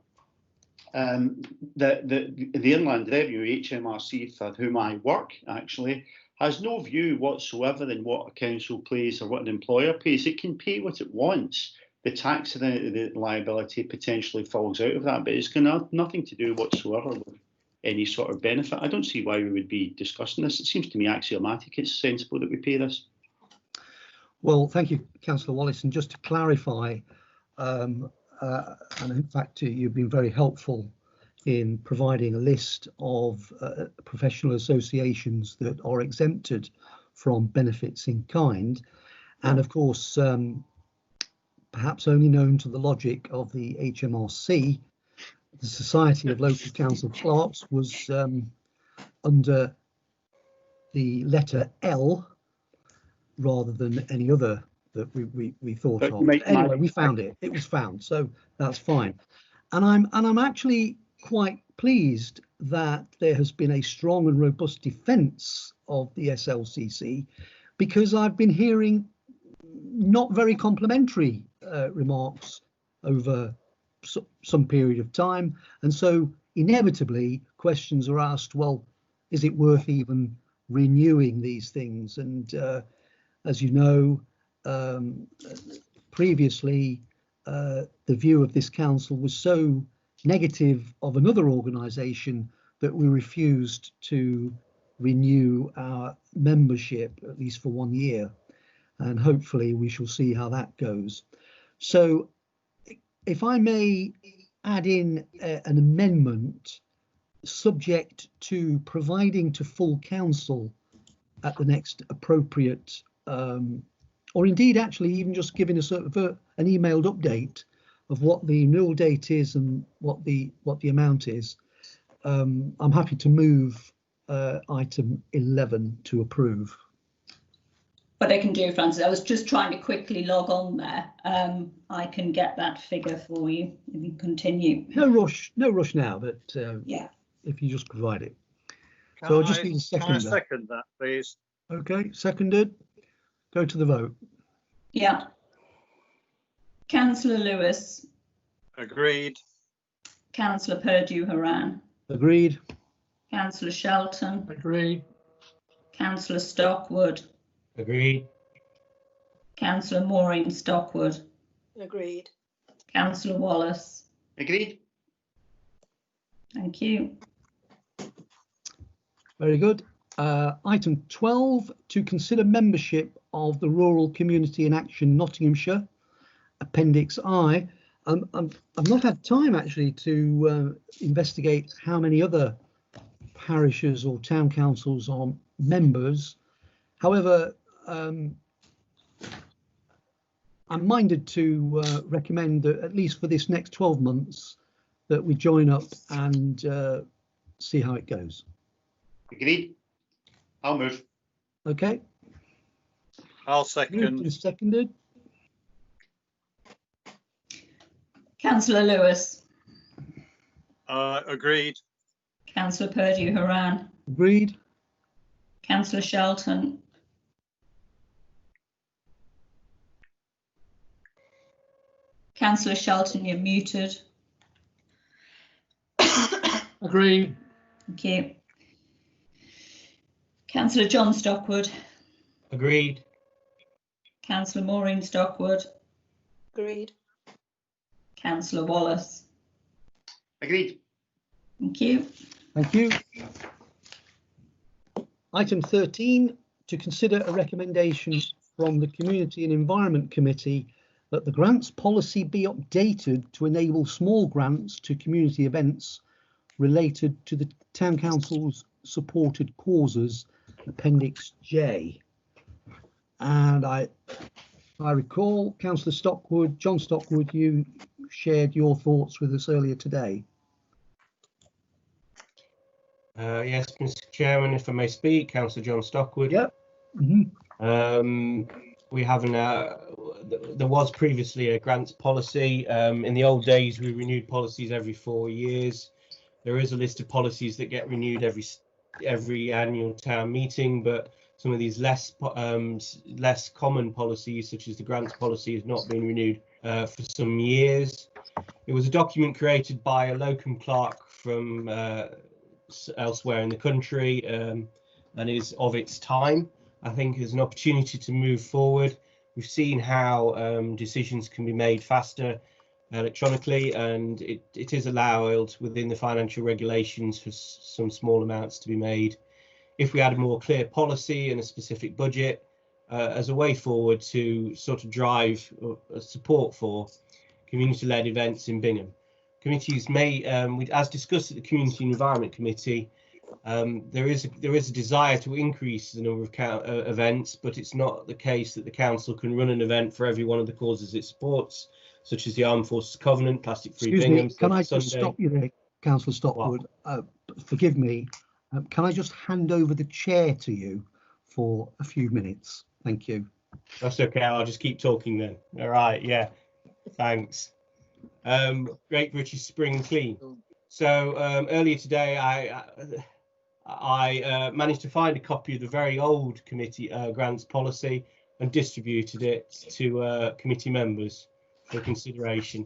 the Inland Revenue, HMRC, for whom I work, actually, has no view whatsoever in what a council pays or what an employer pays. It can pay what it wants. The tax the liability potentially falls out of that, but it's got nothing to do whatsoever with any sort of benefit. I don't see why we would be discussing this. It seems to me axiomatic. It's sensible that we pay this. Well, thank you, Councillor Wallace. And just to clarify, and in fact, you've been very helpful in providing a list of professional associations that are exempted from benefits in kind. And of course, perhaps only known to the logic of the HMRC, the Society of Local Council Clerks was under the letter L rather than any other that we thought of. Anyway, we found it. It was found, so that's fine. And I'm actually quite pleased that there has been a strong and robust defence of the SLCC, because I've been hearing not very complimentary remarks over some period of time, and so inevitably questions are asked, well, is it worth even renewing these things? And as you know, previously the view of this council was so negative of another organisation that we refused to renew our membership, at least for 1 year, and hopefully we shall see how that goes. So if I may add in an amendment subject to providing to full council at the next appropriate, or indeed actually even just giving us an emailed update of what the renewal date is and what the amount is. I'm happy to move item 11 to approve. What I can do, Francis, I was just trying to quickly log on there. I can get that figure for you if you continue. No rush now, but yeah, if you just provide it. So I just need a second. Can I second that, please? Okay, seconded. Go to the vote. Yeah. Councillor Lewis. Agreed. Councillor Purdue-Haran. Agreed. Councillor Shelton. Agreed. Councillor Stockwood. Agreed. Councillor Maureen Stockwood. Agreed. Councillor Wallace. Agreed. Thank you. Very good. Item 12, to consider membership of the Rural Community in Action Nottinghamshire, Appendix I. I've not had time actually to investigate how many other parishes or town councils are members. However, I'm minded to recommend that at least for this next 12 months that we join up and see how it goes. Agreed. I'll move. Okay. I'll Moved second. and seconded. Councillor Lewis, Agreed. Councillor Purdue Haran, Agreed. Councillor Shelton, Councillor Shelton, you're muted. Agreed. Thank you. Councillor John Stockwood, Agreed. Councillor Maureen Stockwood, Agreed. Councillor Wallace. Agreed. Thank you. Thank you. Item 13, to consider a recommendation from the Community and Environment Committee that the grants policy be updated to enable small grants to community events related to the Town Council's supported causes, Appendix J. And I recall, Councillor Stockwood, John Stockwood, you shared your thoughts with us earlier today. Yes, Mr. Chairman, if I may speak, Councillor John Stockwood. Yep. We haven't. There was previously a grants policy. In the old days, we renewed policies every 4 years. There is a list of policies that get renewed every annual town meeting, but some of these less common policies, such as the grants policy, has not been renewed for some years. It was a document created by a locum clerk from elsewhere in the country, and is of its time. I think there's an opportunity to move forward. We've seen how decisions can be made faster electronically, and it is allowed within the financial regulations for some small amounts to be made. If we had a more clear policy and a specific budget as a way forward to sort of drive support for community-led events in Bingham. Committees may, as discussed at the Community and Environment Committee, there is a desire to increase the number of events, but it's not the case that the council can run an event for every one of the causes it supports, such as the Armed Forces Covenant, Plastic Free Bingham. Can I just stop you there, Councillor Stockwood? Forgive me. Can I just hand over the chair to you for a few minutes? Thank you. That's okay. I'll just keep talking then. All right. Yeah. Thanks. Great British Spring Clean. So earlier today, I managed to find a copy of the very old committee grants policy and distributed it to committee members for consideration.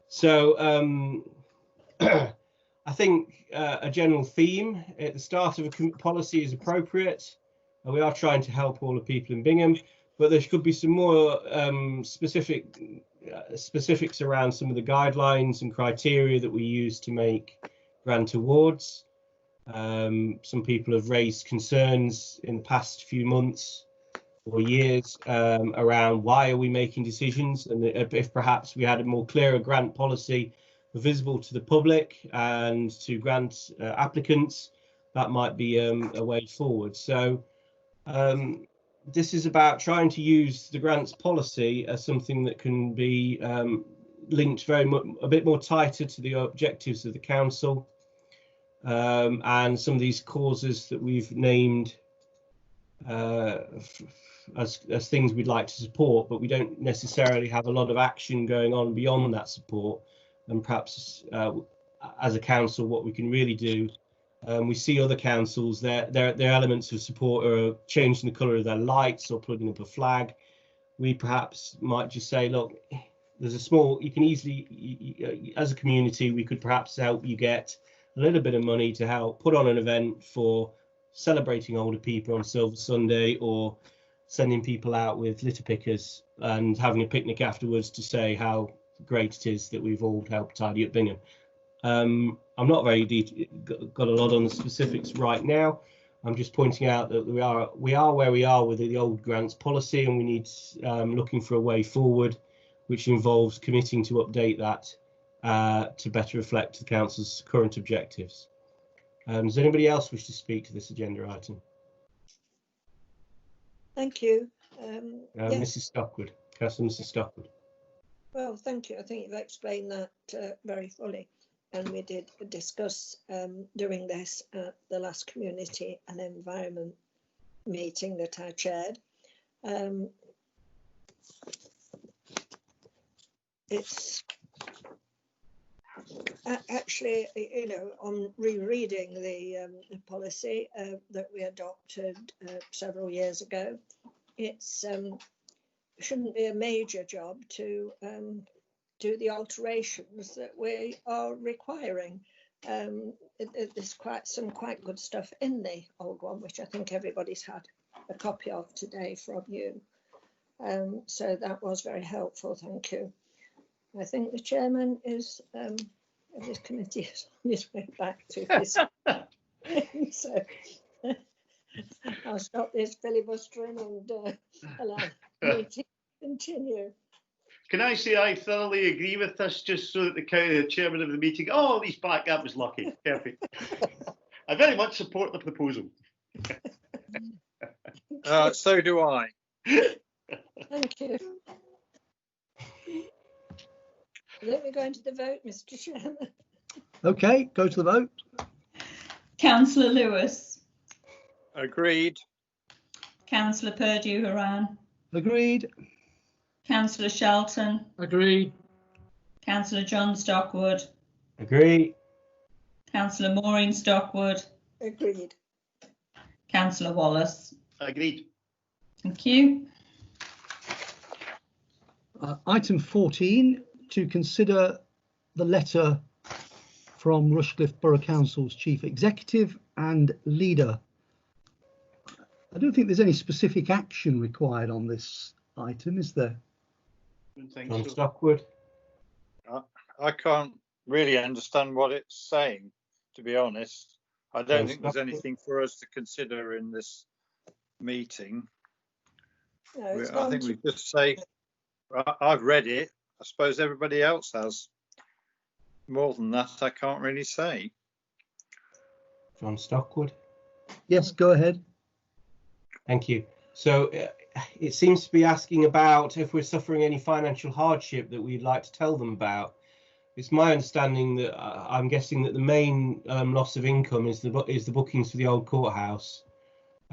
So I think a general theme at the start of a policy is appropriate. We are trying to help all the people in Bingham, but there could be some more specifics around some of the guidelines and criteria that we use to make grant awards. Some people have raised concerns in the past few months or years around why are we making decisions, and if perhaps we had a more clearer grant policy visible to the public and to grant applicants, that might be a way forward. So this is about trying to use the grants policy as something that can be linked very much a bit more tighter to the objectives of the council, and some of these causes that we've named as things we'd like to support, but we don't necessarily have a lot of action going on beyond that support. And perhaps as a council, what we can really do, we see other councils, their elements of support are changing the colour of their lights or putting up a flag. We perhaps might just say, look, there's a small, you can easily, as a community, we could perhaps help you get a little bit of money to help put on an event for celebrating older people on Silver Sunday, or sending people out with litter pickers and having a picnic afterwards to say how great it is that we've all helped tidy up Bingham. I'm not very got a lot on the specifics right now. I'm just pointing out that we are where we are with the old grants policy, and we need looking for a way forward, which involves committing to update that to better reflect the council's current objectives. Does anybody else wish to speak to this agenda item? Thank you. Yes. Mrs. Stockwood, Councillor Mrs. Stockwood. Well, thank you. I think you've explained that very fully. and we did discuss doing this at the last community and environment meeting that I chaired. It's actually, you know, on rereading the policy that we adopted several years ago, it's shouldn't be a major job to do the alterations that we are requiring. There's some quite good stuff in the old one, which I think everybody's had a copy of today from you. So that was very helpful, thank you. I think the chairman is of this committee is on his way back to his so I'll stop this filibustering and allow the meeting to continue. Can I say I thoroughly agree with this, just so that the chairman of the meeting, oh, he's back, that was lucky. Perfect. I very much support the proposal. So do I. Thank you. Let me go into the vote, Mr. Chairman. Okay, go to the vote. Councillor Lewis. Agreed. Councillor Purdue-Haran. Agreed. Councillor Shelton. Agreed. Councillor John Stockwood. Agree. Councillor Maureen Stockwood. Agreed. Councillor Wallace. Agreed. Thank you. Item 14, to consider the letter from Rushcliffe Borough Council's Chief Executive and Leader. I don't think there's any specific action required on this item, is there? John Stockwood. I can't really understand what it's saying, to be honest. I don't think there's anything for us to consider in this meeting. No, I think we just say, I've read it. I suppose everybody else has. More than that, I can't really say. John Stockwood. Yes, go ahead. Thank you. So it seems to be asking about if we're suffering any financial hardship that we'd like to tell them about. It's my understanding that I'm guessing that the main loss of income is the bookings for the old courthouse,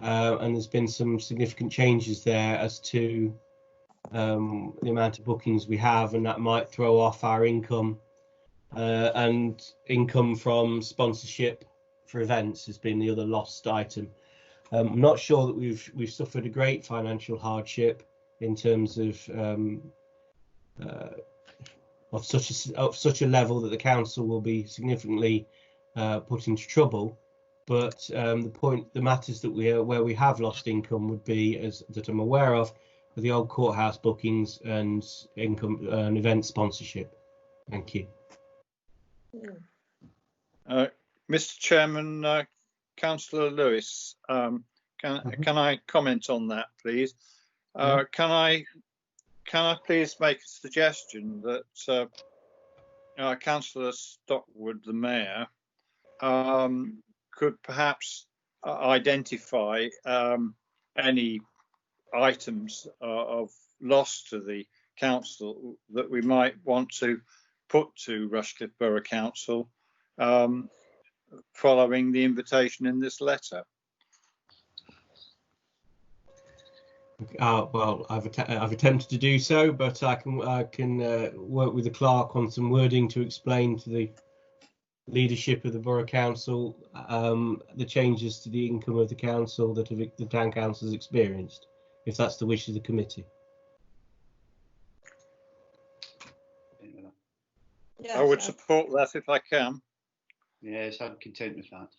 and there's been some significant changes there as to the amount of bookings we have, and that might throw off our income, and income from sponsorship for events has been the other lost item. I'm not sure that we've suffered a great financial hardship in terms of such a level that the council will be significantly put into trouble. But the matters that where we have lost income would be, as that I'm aware of, the old courthouse bookings and income and event sponsorship. Thank you. Mr. Chairman, Councillor Lewis, can I comment on that, please? Can I please make a suggestion that Councillor Stockwood, the Mayor, could perhaps identify any items of loss to the council that we might want to put to Rushcliffe Borough Council following the invitation in this letter. Well, I've attempted to do so, but I can work with the clerk on some wording to explain to the leadership of the borough council the changes to the income of the council that the town council has experienced, if that's the wish of the committee. Yes, I would support that if I can. Yes, I'm content with that.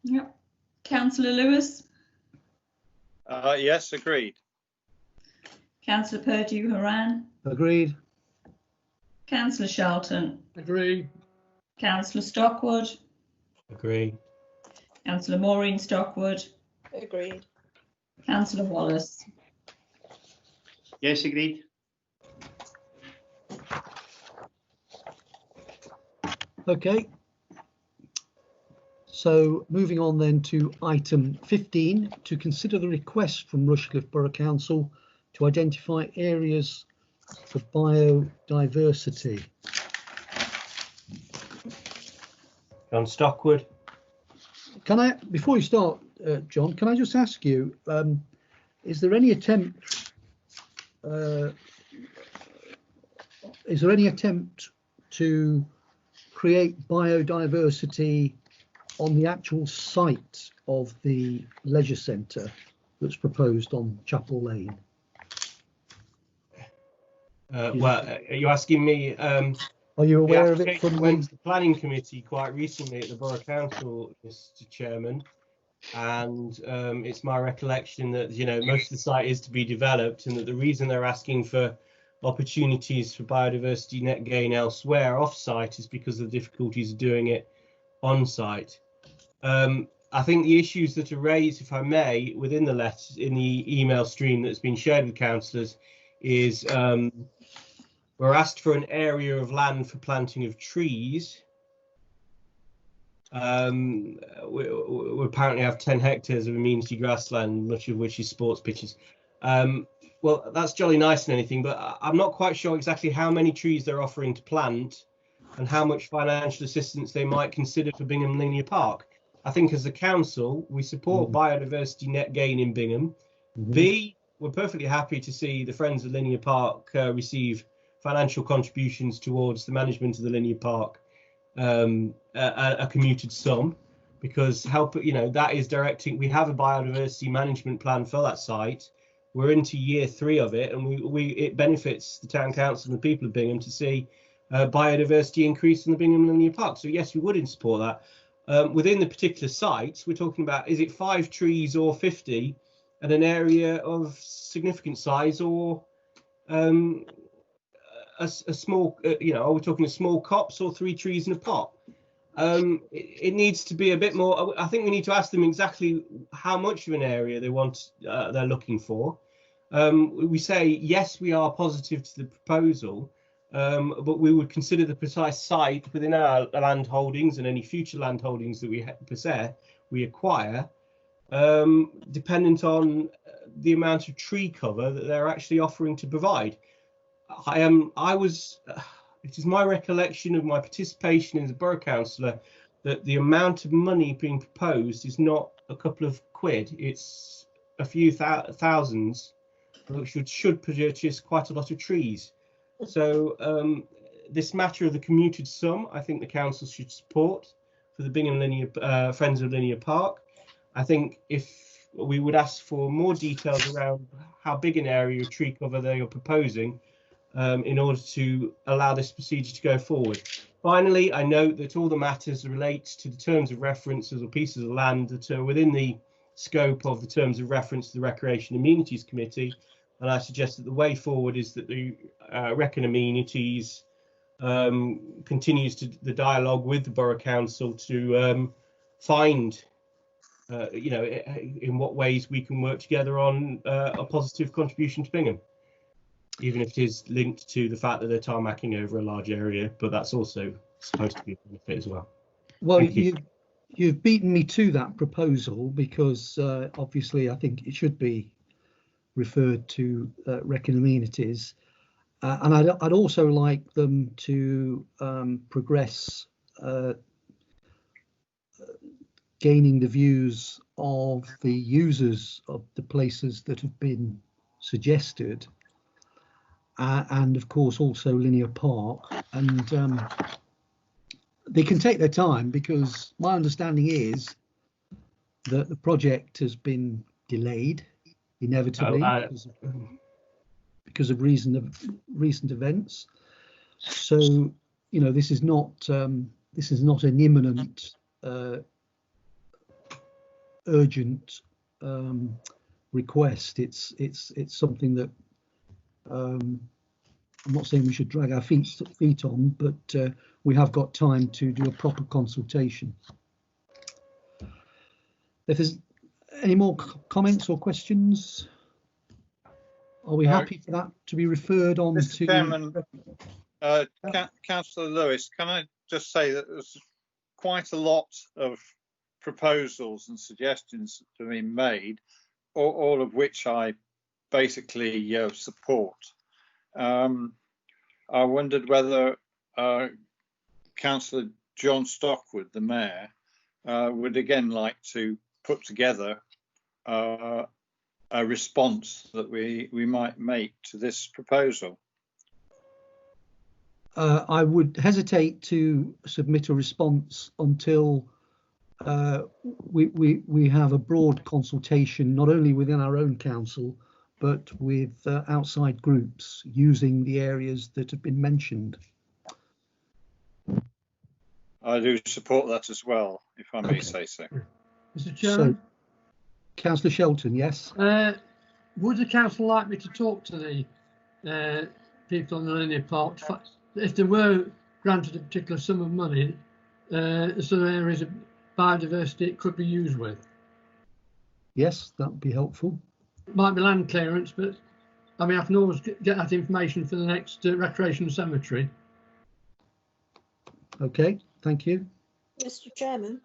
Yep. Councillor Lewis. Yes, agreed. Councillor Purdue-Haran. Agreed. Councillor Shelton. Agreed. Councillor Stockwood. Agree. Councillor Maureen Stockwood. Agreed. Councillor Wallace. Yes, agreed. Okay. So moving on then to item 15, to consider the request from Rushcliffe Borough Council to identify areas for biodiversity. John Stockwood. Can I, before you start, John, can I just ask you, is there any attempt to create biodiversity on the actual site of the leisure centre that's proposed on Chapel Lane? Well, are you asking me? Are you aware of it from went to the planning committee quite recently at the Borough Council, Mr. Chairman, and it's my recollection that most of the site is to be developed, and that the reason they're asking for opportunities for biodiversity net gain elsewhere off-site is because of the difficulties of doing it on-site. I think the issues that are raised, if I may, within the letter, in the email stream that's been shared with councillors, is we're asked for an area of land for planting of trees. We apparently have 10 hectares of amenity grassland, much of which is sports pitches. Well, that's jolly nice and anything, but I'm not quite sure exactly how many trees they're offering to plant and how much financial assistance they might consider for Bingham Linear Park. I think as a council, we support biodiversity net gain in Bingham. B, we're perfectly happy to see the Friends of Linear Park receive financial contributions towards the management of the linear park, a commuted sum, because that is directing. We have a biodiversity management plan for that site. We're into year 3 of it, and it benefits the town council and the people of Bingham to see biodiversity increase in the Bingham Linear Park. So yes, we would support that. Within the particular sites, we're talking about, is it 5 trees or 50 at an area of significant size, or a small, are we talking a small copse or 3 trees in a pot? It needs to be a bit more. I think we need to ask them exactly how much of an area they want, they're looking for. We say, yes, we are positive to the proposal, but we would consider the precise site within our land holdings and any future land holdings that we acquire, dependent on the amount of tree cover that they're actually offering to provide. It is my recollection of my participation as a borough councillor that the amount of money being proposed is not a couple of quid, it's a few thousands, which should purchase quite a lot of trees. So this matter of the commuted sum, I think the council should support for the Bingham Friends of Linear Park. I think if we would ask for more details around how big an area of tree cover they are proposing, in order to allow this procedure to go forward. Finally, I note that all the matters relate to the terms of references or pieces of land that are within the scope of the terms of reference to the Recreation Amenities Committee, and I suggest that the way forward is that the Rec and Amenities continues the dialogue with the Borough Council to find in what ways we can work together on a positive contribution to Bingham, even if it is linked to the fact that they're tarmacking over a large area, but that's also supposed to be a benefit as well. Well, you've beaten me to that proposal, because obviously I think it should be referred to Rec and Amenities, and I'd also like them to progress gaining the views of the users of the places that have been suggested, and of course also Linear Park, and they can take their time, because my understanding is that the project has been delayed inevitably because of recent events. So this is not an imminent urgent request. It's something that I'm not saying we should drag our feet on, but we have got time to do a proper consultation. If there's any more comments or questions, are we happy for that to be referred on Mr. to? Chairman, Councillor Lewis, can I just say that there's quite a lot of proposals and suggestions that have been made, all of which I basically support. I wondered whether Councillor John Stockwood, the mayor, would again like to put together a response that we might make to this proposal. I would hesitate to submit a response until we have a broad consultation, not only within our own council, but with outside groups using the areas that have been mentioned. I do support that as well, if I may say so. Mr. Chairman? So, Councillor Shelton, yes? Would the council like me to talk to the people on the linear park? If they were granted a particular sum of money, some areas of biodiversity it could be used with? Yes, that would be helpful. Might be land clearance, but I mean, I can always get that information for the next recreation cemetery. Okay, thank you. Mr. Chairman,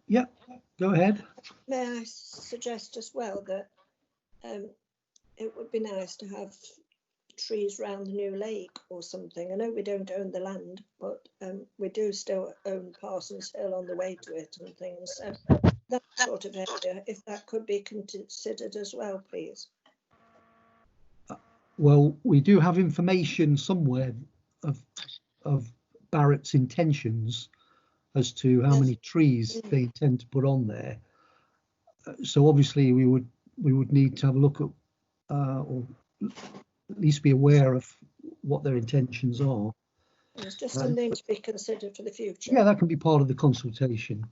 Yep, go ahead. may I suggest as well that it would be nice to have trees round the new lake or something. I know we don't own the land, but we do still own Parsons Hill on the way to it and things. So that sort of area, if that could be considered as well, please. Well, we do have information somewhere of Barrett's intentions as to how many trees they intend to put on there. So obviously we would need to have a look at or at least be aware of what their intentions are. It's just something to be considered for the future. Yeah, that can be part of the consultation.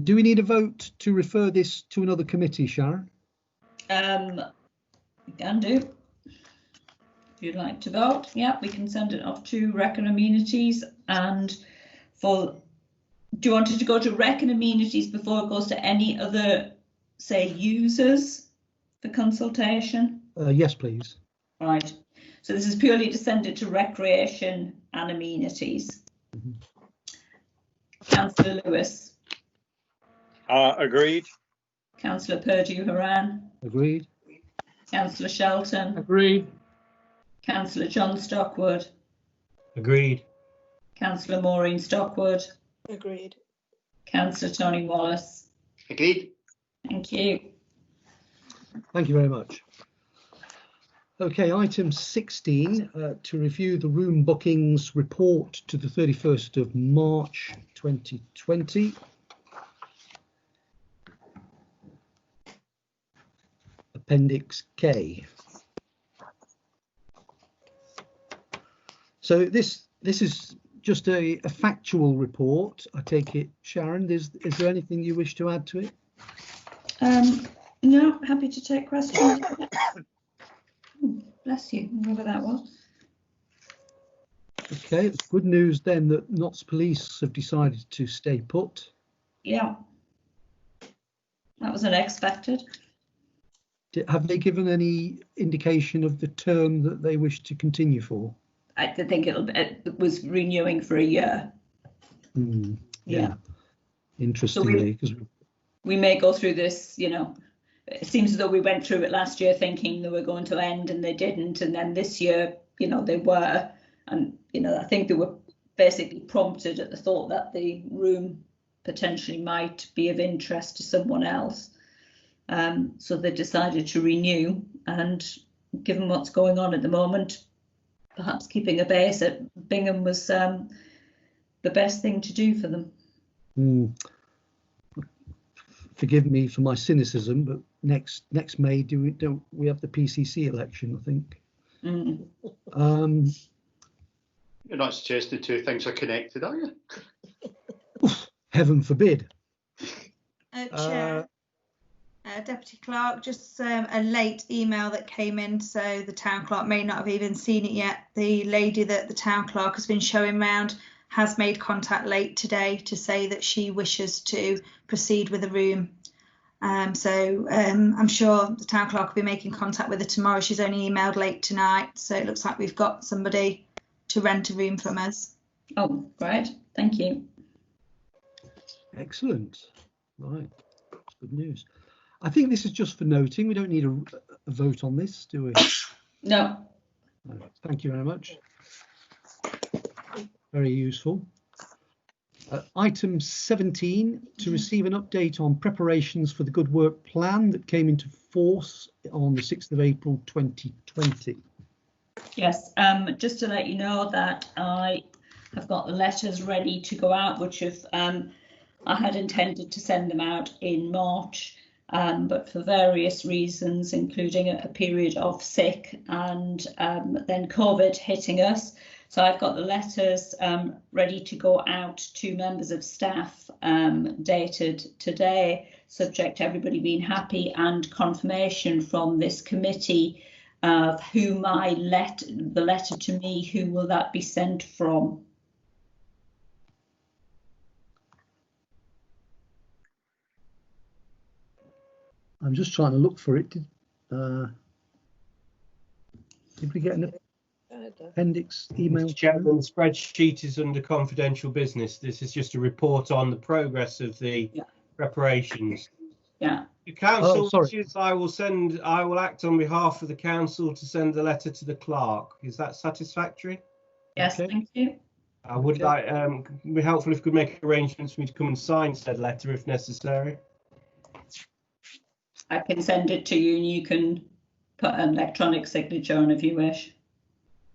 Do we need a vote to refer this to another committee, Sharon? We can do. If you'd like to vote, yeah, we can send it off to Rec and Amenities. And do you want it to go to Rec and Amenities before it goes to any other, say, users for consultation? Yes, please. Right. So this is purely to send it to Recreation and Amenities. Councillor Lewis. Agreed. Councillor Purdue-Horan. Agreed. Councillor Shelton. Agreed. Councillor John Stockwood. Agreed. Councillor Maureen Stockwood. Agreed. Councillor Tony Wallace. Agreed. Thank you. Thank you very much. Okay, item 16, to review the room bookings report to the 31st of March 2020. Appendix K. So this is just a factual report. I take it, Sharon, is there anything you wish to add to it? No, happy to take questions. Oh, bless you, whoever that was. Okay, it's good news then that Notts Police have decided to stay put. Yeah, that was unexpected. Have they given any indication of the term that they wish to continue for? I think it was renewing for a year. Yeah. Interestingly, because we may go through this, you know, it seems as though we went through it last year thinking they were going to end and they didn't, and then this year, you know, they were, and you know, I think they were basically prompted at the thought that the room potentially might be of interest to someone else. So they decided to renew, and given what's going on at the moment, perhaps keeping a base at Bingham was the best thing to do for them. Forgive me for my cynicism, but next May, don't we have the PCC election? I think. You're not suggesting two things are connected, are you? Heaven forbid. Chair, Deputy Clerk, just a late email that came in, so the town clerk may not have even seen it yet. The lady that the town clerk has been showing round has made contact late today to say that she wishes to proceed with the room. So I'm sure the town clerk will be making contact with her tomorrow. She's only emailed late tonight, so it looks like we've got somebody to rent a room from us. Oh, great. Thank you. Excellent. Right. That's good news. I think this is just for noting. We don't need a vote on this, do we? No. Thank you very much. Very useful. Item 17, to receive an update on preparations for the Good Work Plan that came into force on the 6th of April 2020. Yes, just to let you know that I have got the letters ready to go out, which have I had intended to send them out in March, but for various reasons, including a period of sick and then COVID hitting us. So I've got the letters ready to go out to members of staff, dated today, subject to everybody being happy, and confirmation from this committee of whom the letter to me, who will that be sent from? I'm just trying to look for it. Did we get an appendix email? Mr. Chairman, the spreadsheet is under confidential business. This is just a report on the progress of the preparations. Yeah. The council sorry. I will act on behalf of the council to send the letter to the clerk. Is that satisfactory? Yes, Okay. thank you. I would like it'd be helpful if we could make arrangements for me to come and sign said letter if necessary. I can send it to you and you can put an electronic signature on if you wish.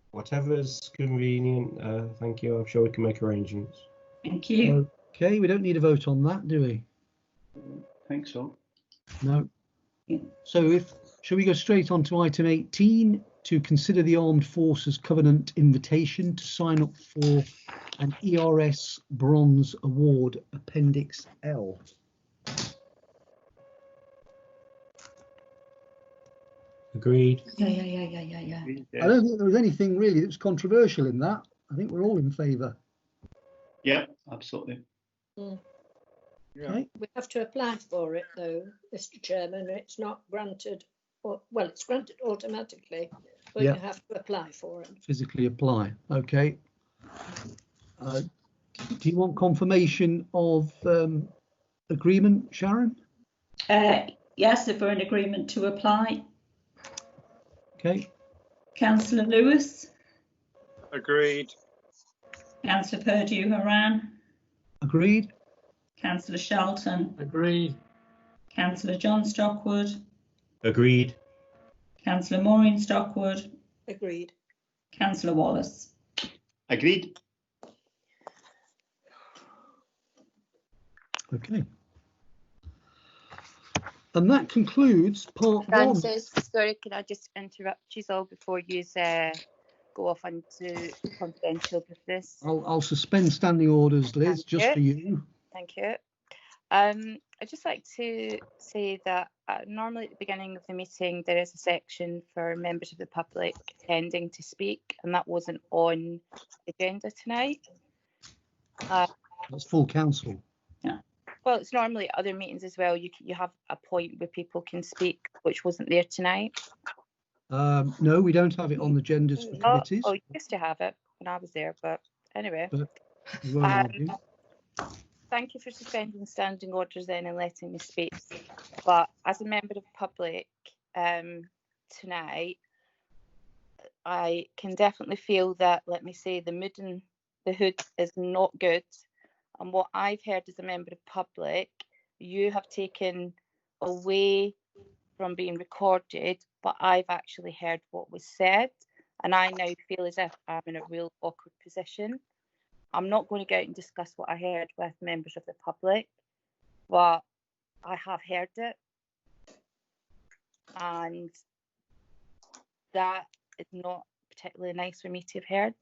Whatever's convenient. Thank you. I'm sure we can make arrangements. Thank you. Okay, we don't need a vote on that, do we? I think so. No. Yeah. So shall we go straight on to item 18, to consider the Armed Forces Covenant invitation to sign up for an ERS Bronze Award, Appendix L. Agreed. Yeah. I don't think there was anything really that was controversial in that. I think we're all in favour. Yeah, absolutely. Okay. We have to apply for it though, Mr. Chairman. It's not granted, well, it's granted automatically, but Yeah. you have to apply for it. Physically apply. Okay. Do you want confirmation of agreement, Sharon? Yes, if we're in agreement to apply. Okay. Councillor Lewis. Agreed. Councillor Purdue Haran. Agreed. Councillor Shelton. Agreed. Councillor John Stockwood. Agreed. Councillor Maureen Stockwood. Agreed. Councillor Wallace. Agreed. Okay. And that concludes part Francis, sorry, can I just interrupt you all before you go off into confidential business? I'll suspend standing orders, Liz, just for you. Thank you. I'd just like to say that normally at the beginning of the meeting there is a section for members of the public attending to speak, and that wasn't on the agenda tonight. That's full council. Yeah. Well, it's normally at other meetings as well. You have a point where people can speak, which wasn't there tonight. No, we don't have it on the agendas for committees. Oh, you used to have it when I was there, but anyway. But we won't argue. Thank you for suspending standing orders then and letting me speak. But as a member of the public tonight, I can definitely feel that, let me say, the mood in the hood is not good. And what I've heard as a member of the public, you have taken away from being recorded, but I've actually heard what was said. And I now feel as if I'm in a real awkward position. I'm not going to go out and discuss what I heard with members of the public, but I have heard it. And that is not particularly nice for me to have heard.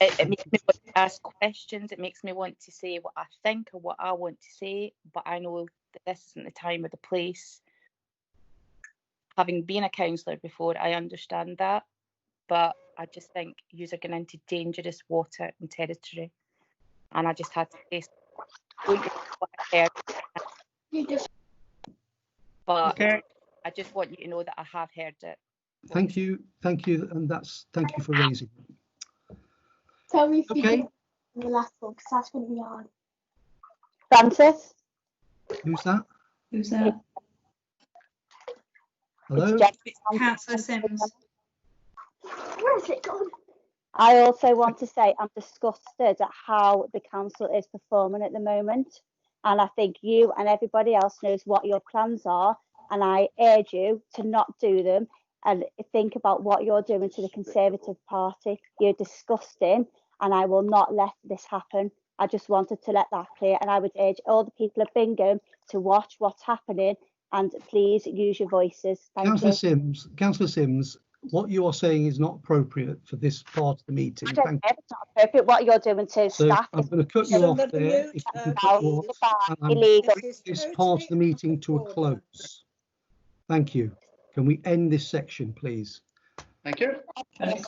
It makes me want to ask questions. It makes me want to say what I think or what I want to say, but I know that this isn't the time or the place. Having been a councillor before, I understand that, but I just think you are going into dangerous water and territory, and I just had to say what I heard. But okay. I just want you to know that I have heard it. Thank you, and thank you for raising it. Tell me if okay. You the last one, because that's going to be hard. Francis? Who's that? Who's that? Hello? Councillor Sims. Where is it gone? I also want to say I'm disgusted at how the council is performing at the moment. And I think you and everybody else knows what your plans are. And I urge you to not do them and think about what you're doing to the Conservative Party. You're disgusting, and I will not let this happen. I just wanted to let that clear. And I would urge all the people at Bingham to watch what's happening and please use your voices. Thank you. Councillor Sims, what you are saying is not appropriate for this part of the meeting. I don't know if it's not appropriate what you're doing to So staff. I'm going to cut you off there. If you can cut you off, and I'm Illegal. this part of the meeting to a close. Thank you. Can we end this section, please? Thank you.